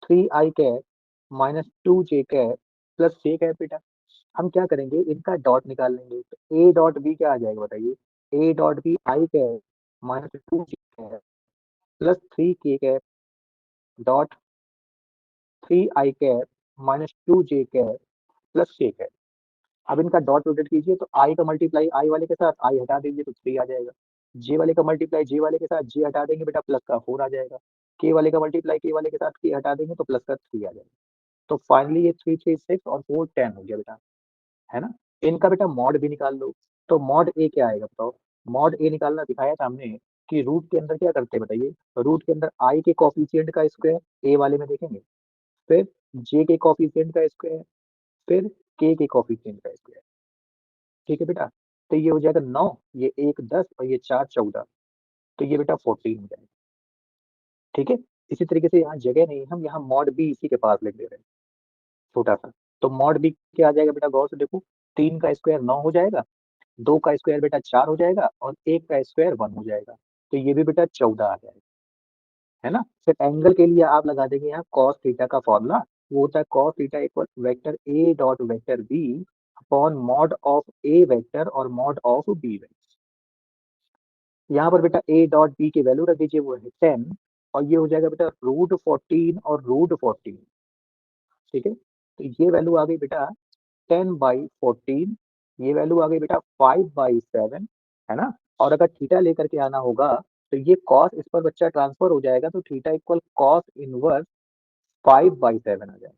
3i cap minus 2j cap plus j cap. बेटा हम क्या करेंगे, इनका डॉट निकाल लेंगे, तो ए डॉट बी क्या आ जाएगा बताइए, A dot B I cap minus 2j cap plus 3k cap dot 3i cap minus 2j cap plus j cap. अब इनका डॉट प्रोडक्ट कीजिए, तो आई का मल्टीप्लाई आई वाले के साथ आई हटा देंगे तो 3 आ जाएगा, जे वाले का मल्टीप्लाई जे वाले के साथ जे हटा देंगे बेटा प्लस का 4 आ जाएगा, के वाले का मल्टीप्लाई के वाले के साथ के हटा देंगे तो प्लस का 3 आ जाएगा। तो फाइनली ये 3 3 6 और 4 10 हो गया बेटा, है ना। इनका बेटा मॉड भी निकाल लो, तो मॉड ए क्या आएगा बताओ, मॉड ए निकालना दिखाया था हमने कि रूट के अंदर क्या करते हैं बताइए, रूट के अंदर आई के कॉफिशिएंट का स्क्वायर ए वाले में देखेंगे, फिर जे के कॉफिशिएंट का स्क्वायर, फिर के कॉफिशिएंट का स्क्वायर। ठीक है बेटा, तो ये हो जाएगा 9, ये 1 10 और ये 4 14, तो ये बेटा 14 हो जाएगा। ठीक है, इसी तरीके से यहाँ जगह नहीं, हम यहाँ मॉड बी इसी के पास लिख दे रहे हैं छोटा सा, तो मॉड बी क्या आ जाएगा बेटा, गौर से देखो, 3 का स्क्वायर 9 हो जाएगा, 2 का स्क्वायर बेटा 4 हो जाएगा और 1 का स्क्वायर 1 हो जाएगा, तो ये भी बेटा 14 आ जाएगा, है ना। फिर एंगल के लिए आप लगा देंगे यहाँ कॉस थीटा का फॉर्मूला, वो होता है cos theta equal vector A dot vector B upon mod of A vector और मॉड ऑफ बी वेक्टर। यहाँ पर बेटा ए डॉट बी की वैल्यू रख दीजिए, वो है 10, और ये हो जाएगा बेटा √14 और √14। ठीक है, तो ये वैल्यू आ गई बेटा 10/14, ये वैल्यू आ गई बेटा 5/7, है ना। और अगर थीटा लेकर के आना होगा, तो ये कॉस इस पर बच्चा ट्रांसफर हो जाएगा, तो थीटा इक्वल कॉस इनवर्स 5/7 आ जाएगा,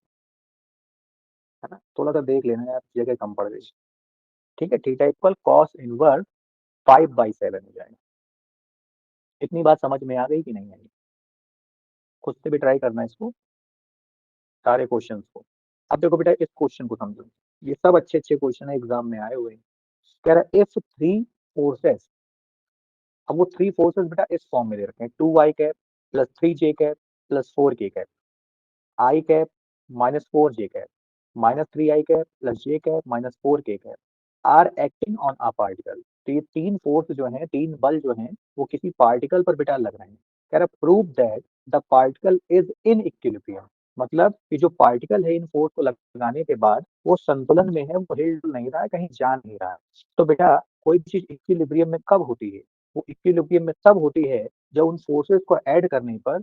है ना। थोड़ा सा देख लेना यार, जगह कम पड़ गई। ठीक है, थीटा इक्वल कॉस इनवर्स 5/7 हो जाएगा। इतनी बात समझ में आ गई कि नहीं आई, खुद से भी ट्राई करना इसको, सारे क्वेश्चंस को। अब देखो बेटा इस क्वेश्चन को समझो, ये सब अच्छे अच्छे क्वेश्चन है, एग्जाम में आए हुए हैं। कह रहा है इफ थ्री फोर्सेस, अब वो 3 फोर्सेस बेटा इस फॉर्म में दे रखे हैं, 2i cap plus 3j cap plus 4k cap, I cap minus 4j cap minus 3i cap plus j cap minus 4k cap are acting on a particle. तो ये 3 force जो हैं, 3 बल जो हैं, वो किसी पार्टिकल पर बेटा लग रहे हैं। कह रहा prove that the particle is in equilibrium, मतलब कि जो पार्टिकल है इन फोर्स को लगाने के बाद वो संतुलन में है, वो हिल नहीं रहा है, कहीं जा नहीं रहा है। तो बेटा कोई भी चीज इक्विलिब्रियम में कब होती है, वो इक्विलिब्रियम में तब होती है जब उन फोर्सेस को ऐड करने पर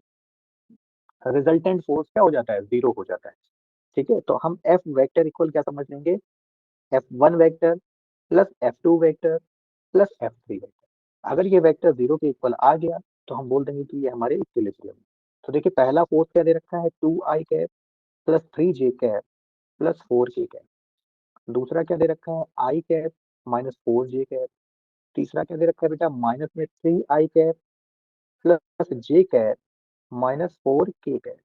रिजल्टेंट फोर्स क्या हो जाता है, जीरो हो जाता है। ठीक है, तो हम एफ वेक्टर इक्वल क्या समझ लेंगे, F1 vector plus F2 vector plus F3 vector. अगर ये वेक्टर जीरो के इक्वल आ गया तो हम बोल देंगे कि ये हमारे इक्विलिब्रियम है। तो देखिए पहला फोर्स क्या दे रखा है, 2i cap plus 3j cap plus 4k cap. दूसरा क्या दे रखा है, I cap minus 4j cap. तीसरा क्या दे रखा है बेटा, माइनस में 3i cap plus j cap minus 4k cap.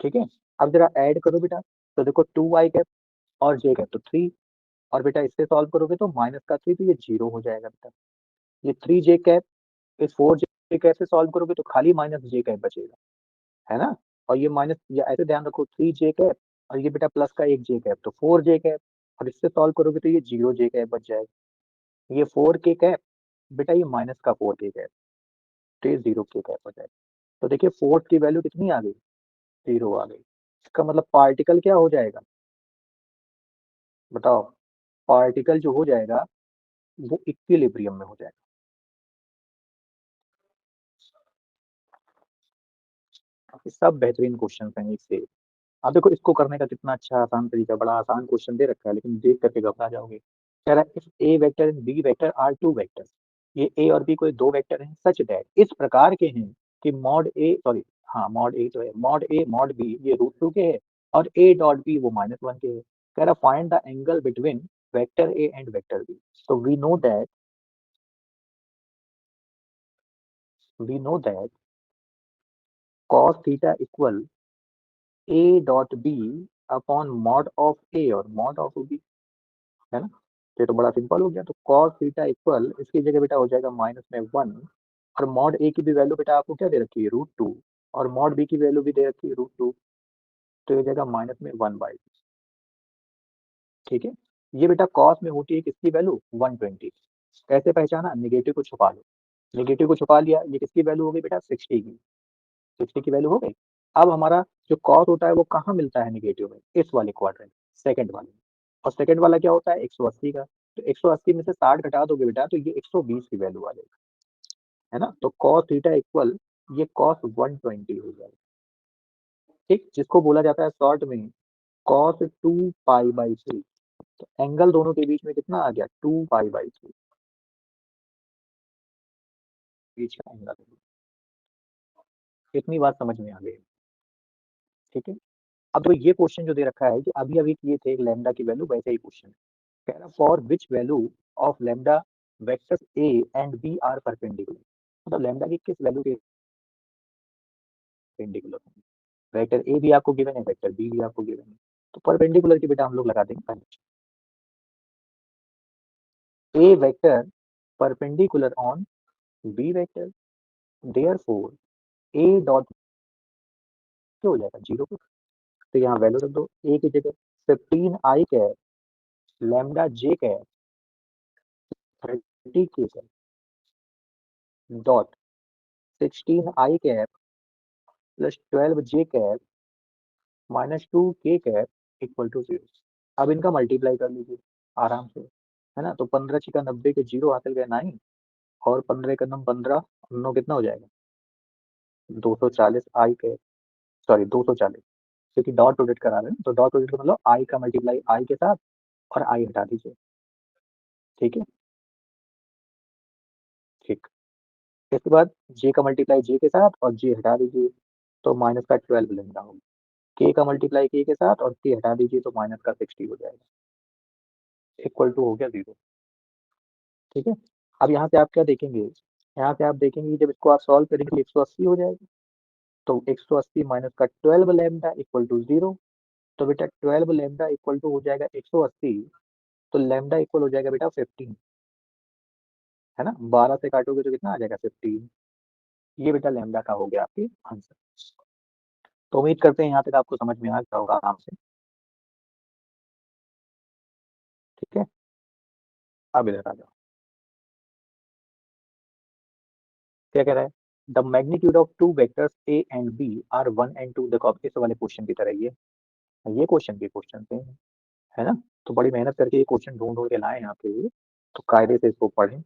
ठीक है, अब जरा ऐड करो बेटा, तो देखो 2i कैप और j कैप तो 3, और बेटा इससे सॉल्व करोगे तो माइनस का 3 तो ये 0 हो जाएगा बेटा। ये 3j कैप इस 4j कैप से सॉल्व करोगे तो खाली माइनस j कैप बचेगा, है ना। और ये माइनस, ये ऐसे ध्यान रखो 3j कैप और ये बेटा प्लस का एक j कैप तो 4j कैप, और इससे सॉल्व करोगे तो ये 0j कैप बच जाएगा। ये 4k कैप, बेटा ये माइनस का 4k कैप, तो ये 0k कैप हो जाएगा। तो देखिए फोर्थ की वैल्यू कितनी आ गई, 0 आ गई। इसका मतलब पार्टिकल क्या हो जाएगा बताओ, पार्टिकल जो हो जाएगा वो इक्विलिब्रियम में हो जाएगा। ये सब बेहतरीन क्वेश्चन हैं एक से एक। अब देखो इसको करने का कितना अच्छा आसान तरीका, बड़ा आसान क्वेश्चन दे रखा है लेकिन देख करके घबरा जाओगे। कह रहा है if A vector and B vector are two vector, ये ए और बी कोई दो वेक्टर हैं सच दैट, इस प्रकार के हैं कि मॉड ए सॉरी, हाँ मॉड ए तो है, मॉड ए मॉड बी ये √2 के है और ए डॉट बी वो -1 के है। कह रहा find the angle between vector A and vector B. तो we know that cos theta equal A dot B upon mod of A और मॉड ऑफ बी, है ना। ये तो बड़ा सिंपल हो गया, तो cos थीटा इक्वल इसकी जगह बेटा हो जाएगा -1 और मॉड ए की भी वैल्यू बेटा आपको क्या दे रखी है, √2, और मॉड बी की वैल्यू भी दे रखी है √2, तो ये जाएगा माइनस में 1/2। ठीक है, ये बेटा कॉस में होती है किसकी वैल्यू, 120। कैसे पहचाना, निगेटिव को छुपा लो, निगेटिव को छुपा लिया, ये किसकी वैल्यू हो गई बेटा, 60 की, 60 की वैल्यू हो गई। अब हमारा जो कॉस होता है वो कहाँ मिलता है निगेटिव में, इस वाले क्वाड्रेंट, सेकंड वाले में, और सेकंड वाला क्या होता है, 180 का, तो 180 में से 60 घटा दोगे बेटा तो ये 120 की वैल्यू आ जाएगी, है ना, तो कॉस थीटा इक्वल ये कॉस 120 हो जाएगा। ठीक, जिसको बोला जाता है शॉर्ट में कॉस 2π/3, तो एंगल दोनों के बीच में कितना आ गया, 2π/3 बीच का एंगल। इतनी बात समझ में आ गई। ठीक है, अब तो ये क्वेश्चन जो दे रखा है कि अभी अभी किए थे एक लैम्डा की वैल्यू, वैसे ही क्वेश्चन कह रहा for which value of lambda vectors A and B are perpendicular, मतलब लैम्डा की किस वैल्यू के परपेंडिकुलर होंगे। वेक्टर ए भी आपको गिवन है, वेक्टर बी भी आपको गिवन है, तो परपेंडिकुलर की बेटा हम लोग लगा देंगे A vector perpendicular on B vector, therefore A dot क्या हो जाएगा, 0, तो यहाँ वैल्यू रख दो ए की जगह 15 आई कैप लैम्डा जे कैप 30 के cap dot 16 I cap plus 12 J cap minus 2 K cap equal to 0। अब इनका मल्टीप्लाई कर लीजिए आराम से, है ना, तो 15 छिका 90 के 0 हासिल गए 9, और 15 का नम 15, 9 कितना हो जाएगा, 240 आई कैप, सॉरी 240, क्योंकि डॉट प्रोडक्ट करा रहे हैं, तो डॉट प्रोडक्ट मतलब आई का मल्टीप्लाई आई के साथ और आई हटा दीजिए। ठीक है, ठीक, इसके बाद जे का मल्टीप्लाई जे के साथ और जे हटा दीजिए, तो माइनस का 12 लेना होगा, के का मल्टीप्लाई के साथ और के हटा दीजिए तो माइनस का 60 हो जाएगा, इक्वल टू हो गया 0। ठीक है, अब यहाँ से आप क्या देखेंगे, यहाँ से आप देखेंगे जब इसको आप सॉल्व करेंगे 180 हो जाएगा, तो 180 माइनस का 12 लैम्डा इक्वल टू 0, तो बेटा 12 लैम्डा इक्वल टू हो जाएगा 180, तो लैम्डा इक्वल हो जाएगा बेटा 15, है ना, 12 से काटोगे तो कितना आ जाएगा 15, ये बेटा लैम्डा का हो गया आपकी आंसर। तो उम्मीद करते हैं यहाँ तक आपको समझ में आ गया होगा आराम से। ठीक है, अब इधर आ जाओ, क्या कह रहा है, the magnitude of two vectors A and B are 1 and 2, देखो अब इस वाले क्वेश्चन की तरह ये क्वेश्चन भी क्वेश्चन से है ना, तो बड़ी मेहनत करके ये क्वेश्चन ढूंढ ढूंढ के लाए हैं आपके लिए, तो कायदे से इसको पढ़ें,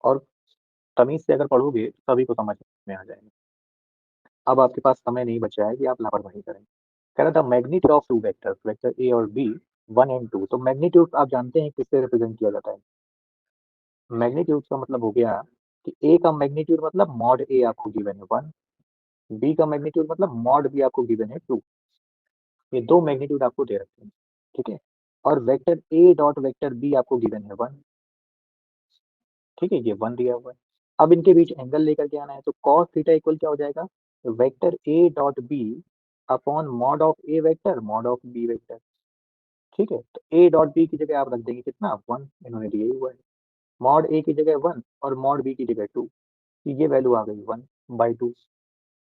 और तमीज से अगर पढ़ोगे सभी को समझ में आ जाएगा। अब आपके पास समय नहीं बचा है कि आप लापरवाही करें। कह रहा था magnitude of two vectors, vector A और बी 1 and 2, तो मैग्नीट्यूड आप जानते हैं किससे रिप्रेजेंट किया जाता है, मैग्नीट्यूड का मतलब हो गया कि ए का मैग्नीट्यूड मतलब मॉड ए आपको गिवन है 1, बी का मैग्नीट्यूड मतलब मॉड बी आपको गिवन है 2, ये दो मैग्नीट्यूड आपको दे रखे हैं। ठीक है, और vector A dot vector B आपको गिवन है 1, ठीक है, ये 1 दिया हुआ है। अब इनके बीच एंगल लेकर के आना है, तो cos थीटा इक्वल क्या हो जाएगा, vector A dot B upon mod of A vector mod of B vector. ठीक है, तो ए डॉट बी की जगह आप रख देंगे कितना, 1, इन्होंने दिया ही हुआ है, मॉड ए की जगह 1 और मॉड बी की जगह 2, ये वैल्यू आ गई 1/2।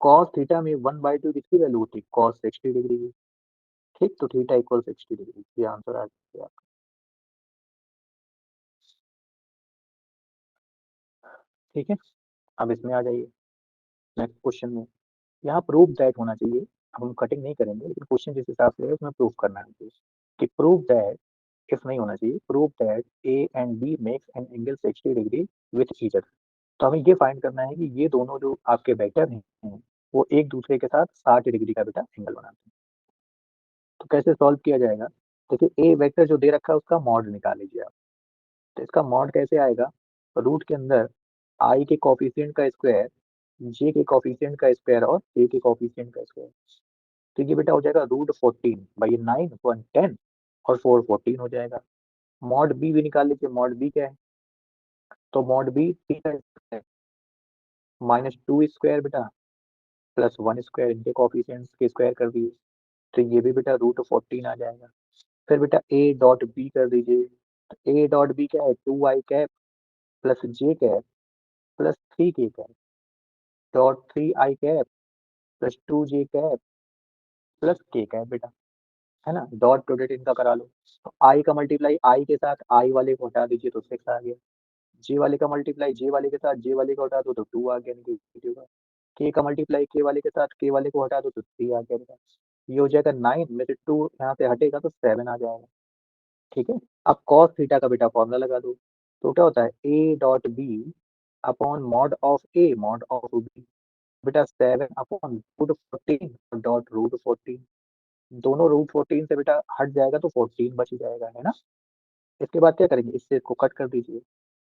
cos थीटा में 1/2 किसकी वैल्यू होती है, cos 60 डिग्री की। ठीक, तो थीटा इक्वल 60 डिग्री, ये आंसर आ गया आपका। ठीक है, अब इसमें आ जाइए नेक्स्ट क्वेश्चन में, यहाँ प्रूव दैट होना चाहिए, अब हम कटिंग नहीं करेंगे, लेकिन क्वेश्चन जिस हिसाब से है उसमें प्रूव करना है कि प्रूव दैट, इफ नहीं होना चाहिए, prove that A and B makes an angle 60 degree with each other, तो हमें ये फाइंड करना है कि ये दोनों जो आपके वेक्टर हैं वो एक दूसरे के साथ 60 डिग्री का बेटा एंगल बनाते हैं। तो कैसे सॉल्व किया जाएगा, देखिए ए वेक्टर जो दे रखा है उसका मॉड निकाल लीजिए आप, तो इसका मॉड कैसे आएगा, रूट के अंदर आई के कॉफिशिएंट का स्क्वायर, जे के कॉफिशिएंट का स्क्वायर और के कॉफिशिएंट का स्क्वायर, तो ये बेटा हो जाएगा √14/9 1 10 और 4 14 हो जाएगा। मॉड बी भी निकाल लीजिए, मॉड बी क्या है, तो मॉड बी -2 स्क्वायर बेटा प्लस 1 स्क्वायर, इनके कॉफिशिएंट्स के स्क्वायर कर दिए, तो ये भी बेटा √14 आ जाएगा। फिर बेटा ए डॉट बी कर दीजिए, तो ए डॉट बी क्या है, 2 आई कैप प्लस जे कैप प्लस 3 के cap, dot 3 i cap plus 2j cap plus k cap बेटा, है ना। डॉट प्रोडक्ट इनका करा लो, तो i का मल्टीप्लाई i के साथ i वाले को हटा दीजिए तो 6 आ गया, j वाले का मल्टीप्लाई j वाले के साथ j वाले को हटा दो तो 2 आ गया निगेटिव का, k का मल्टीप्लाई k वाले के साथ k वाले को हटा दो तो 3 आ गया बेटा। ये हो जाएगा 9 में से 2 यहाँ से हटेगा तो 7 आ जाएगा। ठीक है, अब कॉस थीटा का बेटा फॉर्मूला लगा दो, तो क्या होता है a dot B upon mod of B, बेटा 7 अपॉन रूट 14 डॉट रूट 14, दोनों रूट 14 से बेटा हट जाएगा तो 14 बच जाएगा, है ना। इसके बाद क्या करेंगे, इससे इसको कट कर दीजिए,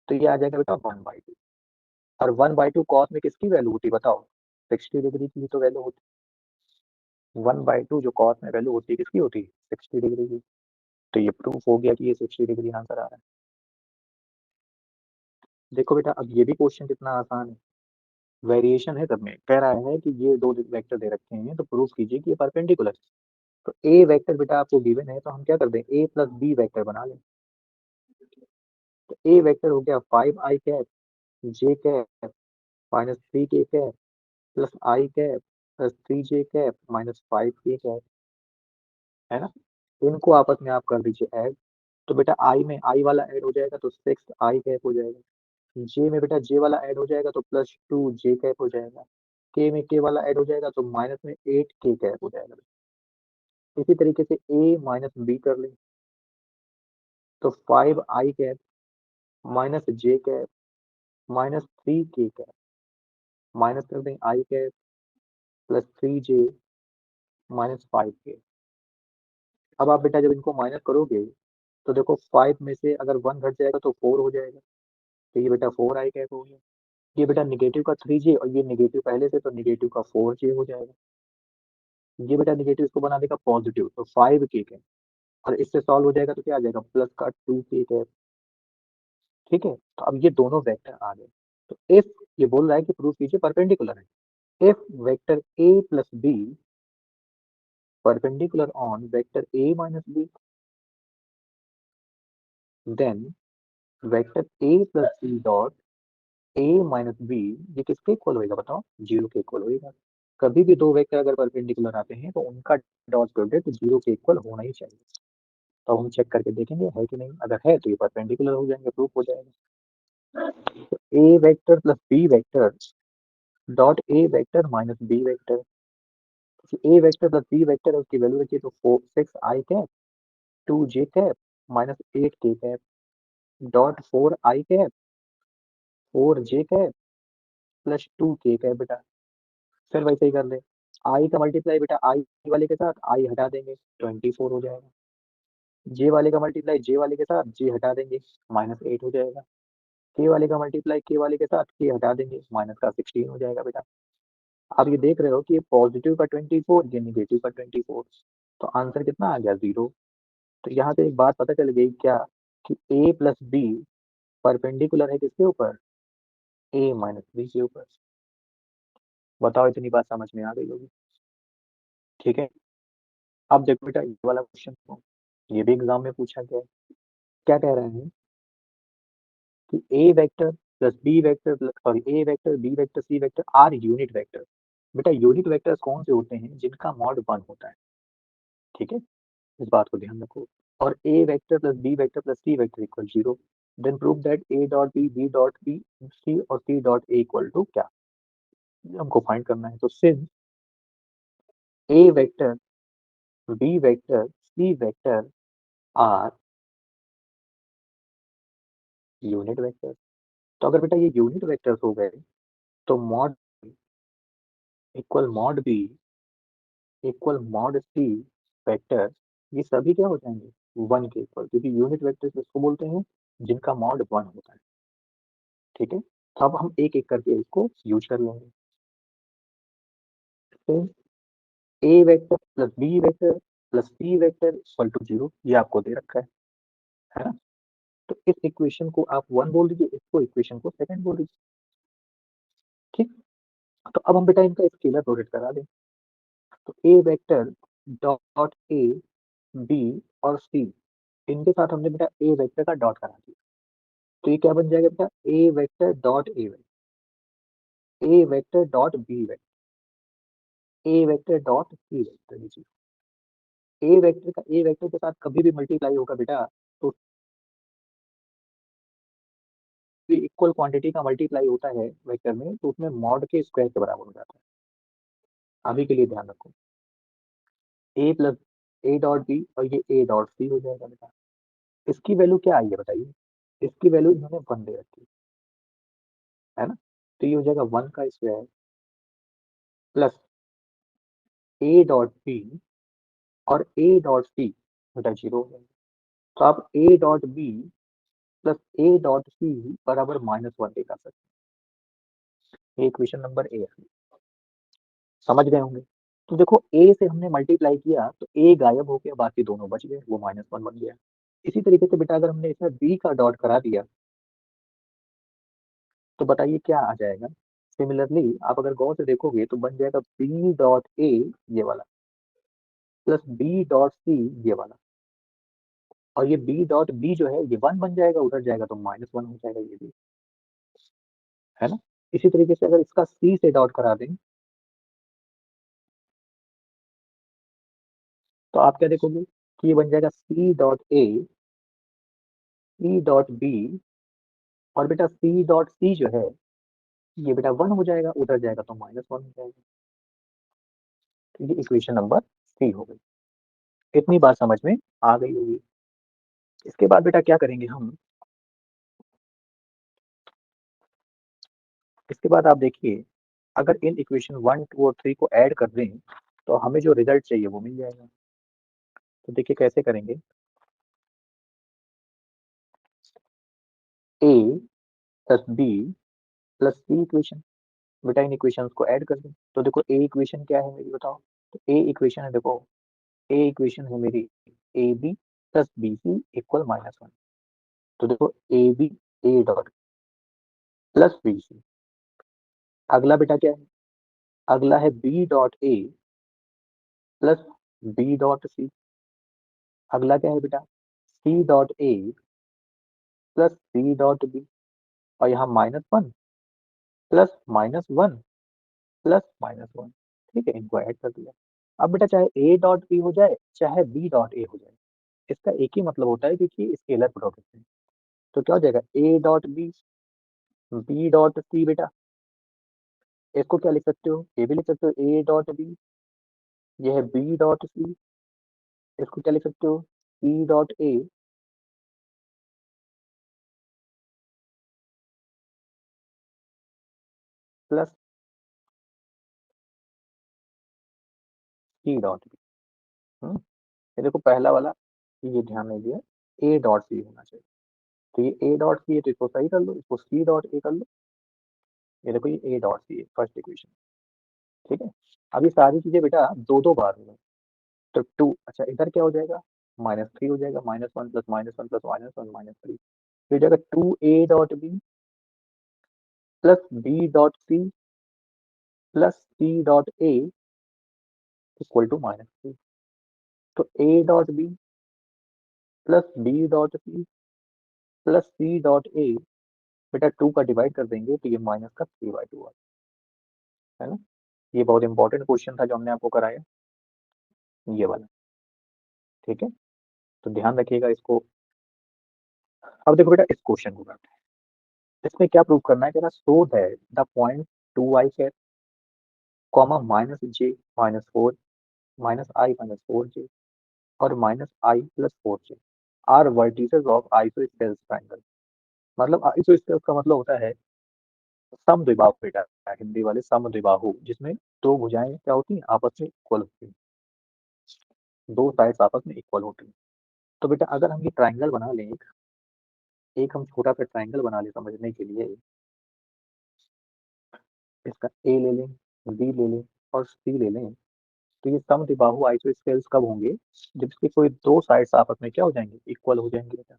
तो ये आ जाएगा बेटा 1/2, और 1/2 कॉस में किसकी वैल्यू होती है बताओ, 60 डिग्री की तो वैल्यू होती है। 1/2 जो कॉस में वैल्यू होती है किसकी होती है, 60 डिग्री की। तो ये प्रूफ हो गया कि ये 60 डिग्री आंसर आ रहा है। देखो बेटा अब ये भी क्वेश्चन कितना आसान है, वेरिएशन है सब में, कह रहा है कि ये दो वेक्टर दे रखे हैं तो प्रूफ कीजिए कि ये परपेंडिकुलर है। तो ए वेक्टर बेटा आपको गिवन है तो हम क्या कर दें, ए प्लस बी वेक्टर बना लें। तो ए वेक्टर हो गया 5i cap J cap minus 3k cap plus I cap plus 3j cap minus 5k cap, है ना। इनको आपस में आप कर दीजिए ऐड, तो बेटा आई में आई वाला ऐड हो जाएगा तो 6i कैप हो जाएगा, जे में बेटा जे वाला ऐड हो जाएगा तो +2j कैप हो जाएगा, के में के वाला ऐड हो जाएगा तो माइनस में 8k कैप हो जाएगा। इसी तरीके से ए माइनस बी कर ले, तो 5i cap minus J cap minus 3k cap, minus कर दें आई cap plus 3j minus 5k। अब आप बेटा जब इनको माइनस करोगे तो देखो 5 में से अगर 1 घट जाएगा तो 4 हो जाएगा, तो ये बेटा 4i कैप हो गया। ये बेटा निगेटिव का 3j और ये निगेटिव पहले से तो निगेटिव का 4j हो जाएगा, ये बेटा निगेटिव इसको बना देगा पॉजिटिव तो 5k कैप, और इससे सॉल्व हो जाएगा तो क्या आ जाएगा प्लस का 2k कैप। ठीक है, तो अब ये दोनों वेक्टर आ गए, तो इफ ये बोल रहा है कि प्रूफ कीजिए परपेंडिकुलर है, if vector a plus B perpendicular on vector a minus B, then vector a plus B dot a minus B ये किसके इक्वल होएगा बताओ, 0 के इक्वल होएगा। कभी भी दो वेक्टर अगर परपेंडिकुलर आते हैं तो उनका डॉट प्रोडक्ट 0 के इक्वल होना ही चाहिए। तो हम चेक करके देखेंगे है कि नहीं, अगर है तो ये परपेंडिकुलर हो जाएंगे, प्रूफ हो जाएगा। तो A vector plus B vector dot A vector minus B vector, A vector plus B vector उसकी वैल्यू रखिए तो 6i cap 2j cap minus 8k cap dot 4i cap 4j cap plus 2k cap बेटा। फिर वैसे ही कर ले, आई का multiply बेटा आई वाले के साथ आई हटा देंगे 24 हो जाएगा, जे वाले का मल्टीप्लाई जे वाले के साथ जे हटा देंगे -8 हो जाएगा, के वाले का मल्टीप्लाई के वाले के साथ के हटा देंगे माइनस का 16 हो जाएगा बेटा। आप ये देख रहे हो कि ये पॉजिटिव का 24 ये निगेटिव का 24, तो आंसर कितना आ गया 0। तो यहाँ से एक बात पता चल गई क्या, कि a प्लस बी परपेंडिकुलर है किसके ऊपर, a माइनस बी के ऊपर। बताओ इतनी बात समझ में आ गई होगी। ठीक है, अब देखो बेटा ये वाला क्वेश्चन को, ये भी एग्जाम में पूछा गया है। क्या कह रहे हैं कि A vector plus B vector sorry A vector B vector C vector are unit vector. बेटा यूनिट वेक्टर्स कौन से होते हैं, जिनका मॉड 1 होता है। ठीक है, इस बात को ध्यान रखो। और A vector plus B vector plus C vector equal 0, then prove that A dot B B dot B C और C dot A equal to क्या, ये हमको फाइंड करना है। तो since A vector B vector C vector are unit vector, तो अगर बेटा ये यूनिट वेक्टर्स हो गए तो mod mod B equal mod C vector, ये सभी क्या हो जाएंगे 1 के इक्वल, क्योंकि यूनिट वेक्टर किसको बोलते हैं, जिनका मॉड 1 होता है। ठीक है, तो अब हम एक एक करके इसको यूज कर लेंगे। A vector plus B vector plus C vector equal to 0, ये आपको दे रखा है ना। तो इस इक्वेशन को आप 1 बोल दीजिए, इसको इक्वेशन को सेकंड बोल दीजिए। ठीक, तो अब हम बेटा इनका स्केलर प्रोडक्ट करा दें, तो A vector dot A B और सी, इनके साथ हमने बेटा ए वेक्टर का डॉट करा दिया, तो ये क्या बन जाएगा बेटा, A vector dot A vector. A vector dot B vector, A vector dot C vector लीजिए। ए वेक्टर का ए वेक्टर के साथ कभी भी मल्टीप्लाई होगा बेटा, तो इक्वल क्वांटिटी का मल्टीप्लाई होता है वेक्टर में, तो उसमें मॉड के स्क्वायर के बराबर हो जाता है। अभी के लिए ध्यान रखो, ए प्लस ए डॉट बी और ये ए डॉट सी हो जाएगा बेटा। इसकी वैल्यू क्या आई है बताइए? इसकी वैल्यू इन्होंने 1 दे रखी है ना, तो ये हो जाएगा 1 का square plus A dot B और ए डॉट सी बेटा 0 हो जाएगा। तो आप A dot B plus A dot C बराबर -1 निकाल सकते हैं। ये इक्वेशन नंबर ए है, समझ गए होंगे। तो देखो ए से हमने मल्टीप्लाई किया तो ए गायब हो गया, बाकी दोनों बच गए, वो -1 बन गया। इसी तरीके से बेटा अगर हमने इसमें बी का डॉट करा दिया तो बताइए क्या आ जाएगा? सिमिलरली आप अगर गौर से देखोगे तो बन जाएगा बी डॉट ए ये वाला प्लस बी डॉट सी ये वाला, और ये बी डॉट बी जो है ये 1 बन जाएगा, उधर जाएगा तो -1 हो जाएगा ये भी, है ना। इसी तरीके से अगर इसका सी से डॉट करा दें तो आप क्या देखोगे कि ये बन जाएगा C dot A, C dot B, और बेटा सी डॉट सी जो है ये बेटा 1 हो जाएगा, उधर जाएगा तो -1 हो जाएगा। तो ये इक्वेशन नंबर 3 हो गई। इतनी बात समझ में आ गई होगी। इसके बाद बेटा क्या करेंगे हम, इसके बाद आप देखिए अगर इन इक्वेशन 1, 2 और 3 को ऐड कर दें तो हमें जो रिजल्ट चाहिए वो मिल जाएगा। तो देखिए कैसे करेंगे, ए प्लस बी प्लस सी इक्वेशन, बेटा इन इक्वेशंस को ऐड कर दें। तो देखो ए इक्वेशन क्या है मेरी बताओ, तो ए इक्वेशन है, देखो ए इक्वेशन है मेरी A B plus B C equal -1। तो देखो A B A dot plus B C, अगला बेटा क्या है, अगला है B dot A plus B dot C, अगला क्या है बेटा C dot A plus C dot B, और यहाँ -1 प्लस -1 प्लस -1, ठीक है, इनको ऐड कर दिया। अब बेटा चाहे ए डॉट बी हो जाए चाहे बी डॉट ए हो जाए, इसका एक ही मतलब होता है क्योंकि स्केलर प्रोडक्ट है। तो क्या हो जाएगा A dot B dot C बेटा, इसको क्या लिख सकते हो, ये भी लिख सकते हो ए डॉट बी, ये है बी डॉट सी, इसको क्या लिख सकते हो C dot A plus C dot B. ये देखो पहला वाला ये ध्यान नहीं दिया, ए डॉट सी होना चाहिए। तो ये ए डॉट सी है तो इसको सही कर लो, इसको सी डॉट ए कर लो। ये देखो ये ए डॉट सी है फर्स्ट इक्वेशन, ठीक है। अब ये सारी चीजें बेटा दो दो बार में, तो 2, अच्छा इधर क्या हो जाएगा -3 हो जाएगा, -1 प्लस -1 प्लस -1 -3, तो हो जाएगा 2a dot B plus B dot C plus C dot A equal to -3। तो A dot B plus B dot C plus C dot A, बेटा 2 का डिवाइड कर देंगे तो ये माइनस का 3/2 है ना। ये बहुत इंपॉर्टेंट क्वेश्चन था जो हमने आपको कराया, ये वाला, ठीक है। तो ध्यान रखिएगा इसको। अब देखो बेटा इस क्वेश्चन को करते हैं, इसमें क्या प्रूव करना है, कह रहा so that the point 2i cap comma -j -4 -i -4j और -i+4j are vertices of isosceles triangle. मतलब आइसोस्सेलेस का मतलब होता है समद्विबाहु बेटा, हिंदी वाले समद्विबाहु, जिसमें दो भुजाएं क्या होती हैं आपस में इक्वल होती हैं, दो साइड्स आपस में इक्वल होती हैं। तो बेटा अगर हम ये ट्रायंगल बना लें, एक हम छोटा सा ट्रायंगल बना लें समझने के लिए, इसका ए ले लें, बी ले लें और सी ले लें, तो ये समद्विबाहु आइसोस्सेलेस कब होंगे, जब इसके कोई दो साइड्स आपस में क्या हो जाएंगे इक्वल हो जाएंगे बेटा,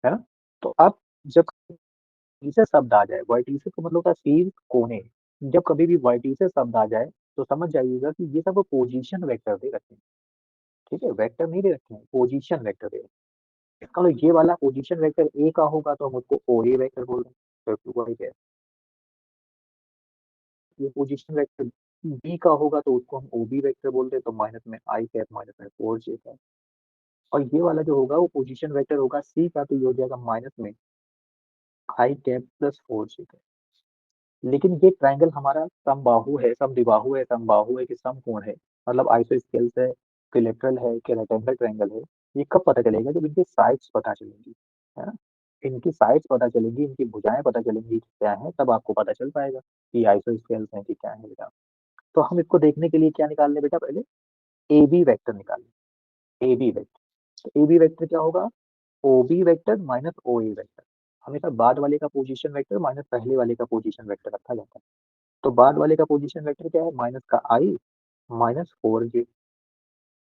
है ना। तो अब जब वर्टिसेस शब्द आ जाए, वर्टिसेस का मतलब होता है तीर कोने, जब कभी भी वर्टिसेस शब्द आ जाए तो समझ जाइएगा कि ये सब पोजीशन वेक्टर दे रखे हैं, ठीक है, वेक्टर नहीं दे रखे हैं, पोजीशन वेक्टर दे रखे हैं। इसका मतलब ये वाला पोजीशन वेक्टर ए का होगा तो हम उसको ओ ए वेक्टर बोल रहे हैं, तो 2i है। ये पोजीशन वेक्टर बी का होगा तो उसको हम ओबी वेक्टर बोलते हैं, तो माइनस में आई कैप माइनस में 4j कैप। और ये वाला जो होगा वो पोजीशन वेक्टर होगा सी का, तो ये हो जाएगा माइनस में आई कैप प्लस 4j कैप। लेकिन ये ट्रायंगल हमारा समबाहु है, समद्विबाहु है, समबाहु है कि समकोण है, मतलब आइसोस्केल्स है, इक्विलैटरल है कि रेक्टेंगल ट्रायंगल है, ये कब पता चलेगा? जब इनकी साइड्स पता चलेंगी, है ना। इनकी साइड्स पता चलेंगी, इनकी भुजाएं पता चलेंगी क्या है, तब आपको पता चल पाएगा कि आइसोस्केल्स है कि क्या है बेटा। तो हम इसको देखने के लिए क्या निकाल लें बेटा, पहले ए बी वेक्टर निकाल लें। ए बी वेक्टर, तो ए बी वेक्टर क्या होगा? ओ बी वेक्टर माइनस ओ ए वेक्टर। हमेशा बाद वाले का पोजीशन वेक्टर माइनस पहले वाले का पोजीशन वेक्टर रखा जाता है। तो बाद वाले का पोजीशन वेक्टर क्या है? माइनस का आई माइनस 4j,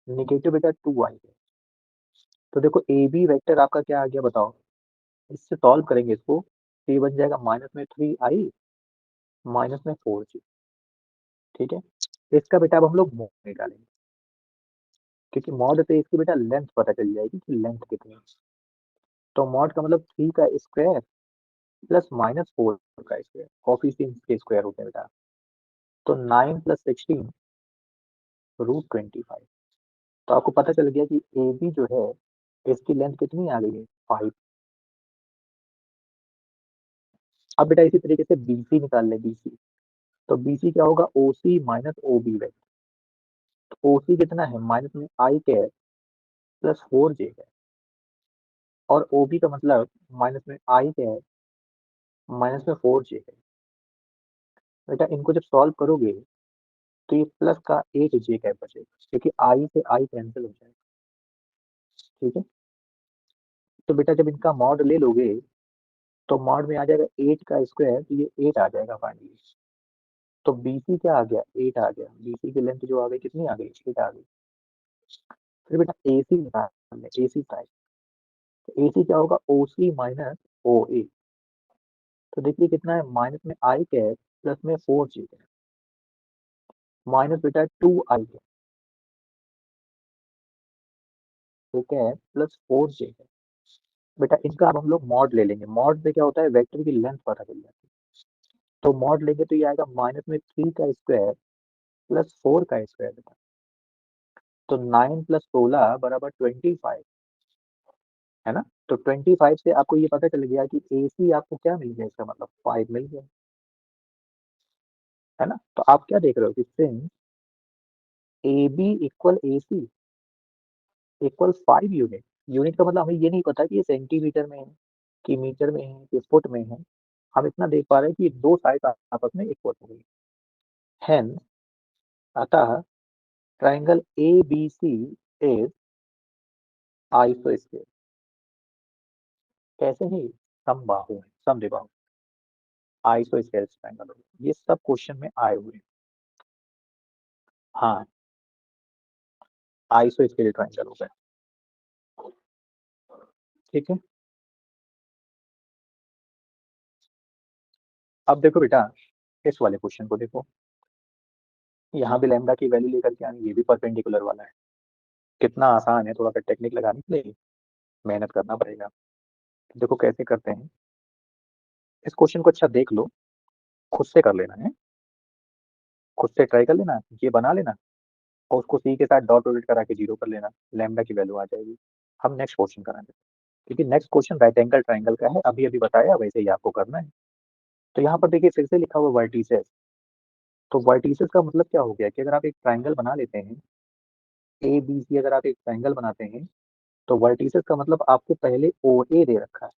निगेटिव बेटा 2i है। तो देखो ए बी वेक्टर आपका क्या आ गया बताओ, इससे सॉल्व करेंगे इसको तो ये बन जाएगा माइनस में 3i माइनस में 4j। ठीक है, इसका बेटा अब हम लोग मॉड निकालेंगे, क्योंकि मॉड से इसकी बेटा लेंथ पता चल जाएगी कि लेंथ कितनी है। तो मॉड का मतलब 3 का स्क्वायर प्लस माइनस 4 का स्क्वायर, कोफिशिएंट्स के स्क्वायर होते हैं बेटा। तो 9 प्लस 16 रूट 25। तो आपको पता चल गया कि ए बी जो है इसकी लेंथ कितनी आ गई है? 5। अब बेटा इसी तरीके से BC निकाल ले, BC। तो BC क्या होगा? OC minus OB vector. तो OC कितना है? माइनस में आई कैप प्लस 4j है, और OB का मतलब माइनस में आई कैप माइनस में 4j है। बेटा इनको जब सॉल्व करोगे तो ये प्लस का 8j कैप बचेगा, क्योंकि आई से आई कैंसिल हो जाएगा। ठीक है, तो बेटा जब इनका मॉड ले लोगे तो मॉड में आ जाएगा 8 का स्क्वायर, तो ये 8 आ जाएगा फाइनली। तो BC क्या आ गया? 8 आ गया। BC की लेंथ जो आ गई कितनी आ गई? 8 आ गई। फिर बेटा AC निकाल ले, AC साइड। तो AC क्या होगा? OC minus OA। तो देखिए कितना है? माइनस में आई कैप प्लस में 4j कैप, माइनस बेटा 2i कैप, ठीक है, प्लस 4j कैप। बेटा इनका अब हम लोग मॉड ले लेंगे। मॉड से क्या होता है? वेक्टर की लेंथ पता चल जाती है। तो मॉड लेंगे तो ये आएगा माइनस में 3 का स्क्वायर प्लस 4 का स्क्वायर बेटा। तो 9 प्लस 16 बराबर 25, है ना। तो 25 से आपको ये पता चल गया कि AC आपको क्या मिल गया, इसका मतलब 5 मिल गया, है ना। तो आप क्या देख रहे हो कि since AB equal AC equal 5 unit. Unit का मतलब हमें ये नहीं पता कि ये सेंटीमीटर में है कि मीटर में है कि फुट में है। हम इतना देख पा रहे हैं कि ये दो साइड आपस में इक्वल हो गई। हेंस अतः ट्राइंगल ABC इज आइसोस्केल। कैसे है? समबाहु है, समद्विबाहु, आइसोस्केल ट्राइंगल। ये सब क्वेश्चन में आए हुए हैं। हाँ, आइसोस्केल ट्राइंगल हो गया। ठीक है, अब देखो बेटा इस वाले क्वेश्चन को देखो। यहाँ भी लैम्डा की वैल्यू लेकर के आनी, ये भी परपेंडिकुलर वाला है। कितना आसान है, थोड़ा सा टेक्निक लगाने के लिए मेहनत करना पड़ेगा। देखो कैसे करते हैं इस क्वेश्चन को, अच्छा देख लो, खुद से कर लेना है, खुद से ट्राई कर लेना, ये बना लेना और उसको सी के साथ डॉट डॉट करा के जीरो कर लेना, लैम्डा की वैल्यू आ जाएगी। हम नेक्स्ट क्वेश्चन कराएंगे, क्योंकि next question right angle triangle का है, अभी अभी बताया वैसे ही आपको करना है। तो यहाँ पर देखिए फिर से लिखा हुआ वर्टिसेस। तो वर्टिसेस का मतलब क्या हो गया कि अगर आप एक ट्राइंगल बना लेते हैं, ए बी सी, अगर आप एक ट्राइंगल बनाते हैं तो वर्टिसेस का मतलब आपको पहले ओ ए दे रखा है,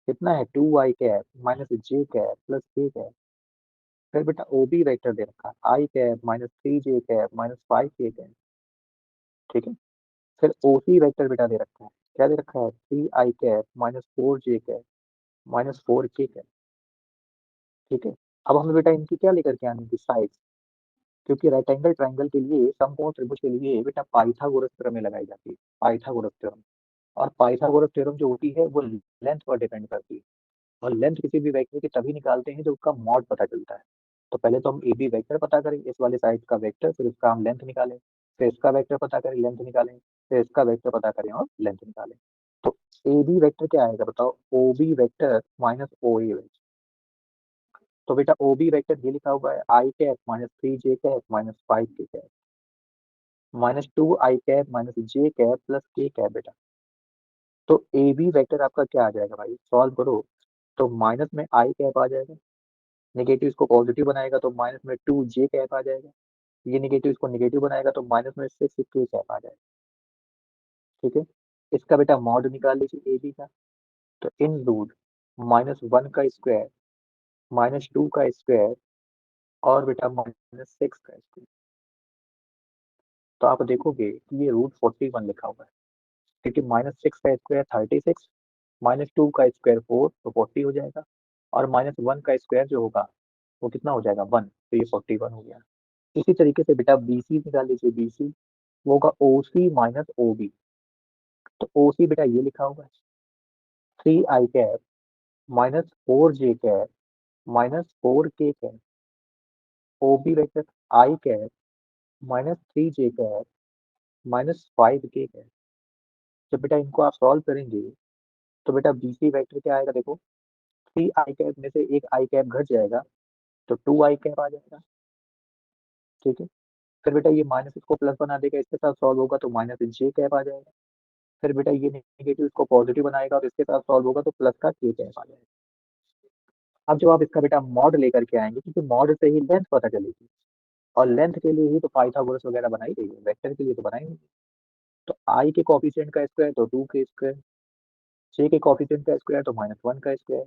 कितना है? 2i cap minus J cap plus K cap. फिर बेटा ओ बी वेक्टर दे रखा है, I cap minus 3j cap minus 5k cap. ठीक है, फिर ओ सी वेक्टर बेटा दे रखा है, क्या दे रखा है? 3i cap minus 4j cap minus 4k cap. ठीक है, अब हमें बेटा इनकी क्या लेकर के आनी थी? साइड्स। क्योंकि राइट एंगल ट्राइंगल के लिए, समकोण त्रिभुज के लिए बेटा पाइथागोरस प्रमेय लगाई जाती है, पाइथागोरस थ्योरम। और पाइथागोरस थ्योरम जो होती है वो लेंथ पर डिपेंड करती है, और लेंथ किसी भी वेक्टर की तभी निकालते हैं जब उसका मॉड पता चलता है। तो पहले तो हम ए बी वेक्टर पता करें, इस वाले साइड का वेक्टर, फिर उसका हम लेंथ निकालें, फिर इसका वेक्टर पता करें, लेंथ निकालें, फिर इसका वेक्टर पता करें और लेंथ निकालें। तो ए बी वेक्टर क्या आएगा बताओ? ओ बी वेक्टर माइनस ओ ए वेक्टर। तो बेटा ओ बी वेक्टर ये लिखा हुआ है I cap minus 3 J cap minus 5 के कैप माइनस 2 आई cap minus J cap plus K cap बेटा। तो ए बी वेक्टर आपका क्या आ जाएगा भाई, सॉल्व करो तो माइनस में आई कैप आ जाएगा, नेगेटिव इसको पॉजिटिव बनाएगा तो माइनस में 2 जे कैप आ जाएगा, ये नेगेटिव इसको नेगेटिव बनाएगा तो माइनस में 6 के कैप आ जाएगा। ठीक है, इसका बेटा मॉड निकाल लीजिए ए बी का। तो इन रूट -1 का स्क्वायर -2 का स्क्वायर और बेटा -6 का स्क्वायर। तो आप देखोगे कि ये √41 लिखा हुआ है, क्योंकि -6 का स्क्वायर 36, -2 का स्क्वायर 4 तो 40 हो जाएगा, और -1 का स्क्वायर जो होगा वो कितना हो जाएगा 1, तो ये 41 हो गया। इसी तरीके से बेटा बी सी निकाल लीजिए, बी सी वो होगा ओ सी माइनस ओ बी। तो ओ सी बेटा ये लिखा हुआ है 3 आई कैप माइनस 4 जे कैप माइनस 4 के कैप, ओ बी वेक्टर आई कैप माइनस 3 जे कैप माइनस 5 के कैप। जब बेटा इनको आप सॉल्व करेंगे तो बेटा बी सी वेक्टर क्या आएगा, देखो 3 आई कैप में से एक आई कैप घट जाएगा तो 2 आई कैप आ जाएगा। ठीक है, फिर बेटा ये माइनस इसको प्लस बना देगा, इसके साथ सॉल्व होगा तो -जे कैप आ जाएगा। फिर बेटा ये नेगेटिव इसको पॉजिटिव बनाएगा और इसके साथ सॉल्व होगा तो प्लस का के कैप आ जाएगा। अब जब आप इसका बेटा मॉड लेकर के आएंगे, क्योंकि मॉड से ही लेंथ पता चलेगी, और लेंथ के लिए ही तो पाइथागोरस वगैरह बनाई गई है, वेक्टर के लिए तो बनाई नहीं। तो आई के कोफिशिएंट का स्क्वायर तो 2 के स्क्वायर, जे के कोफिशिएंट का स्क्वायर तो -1 का स्क्वायर,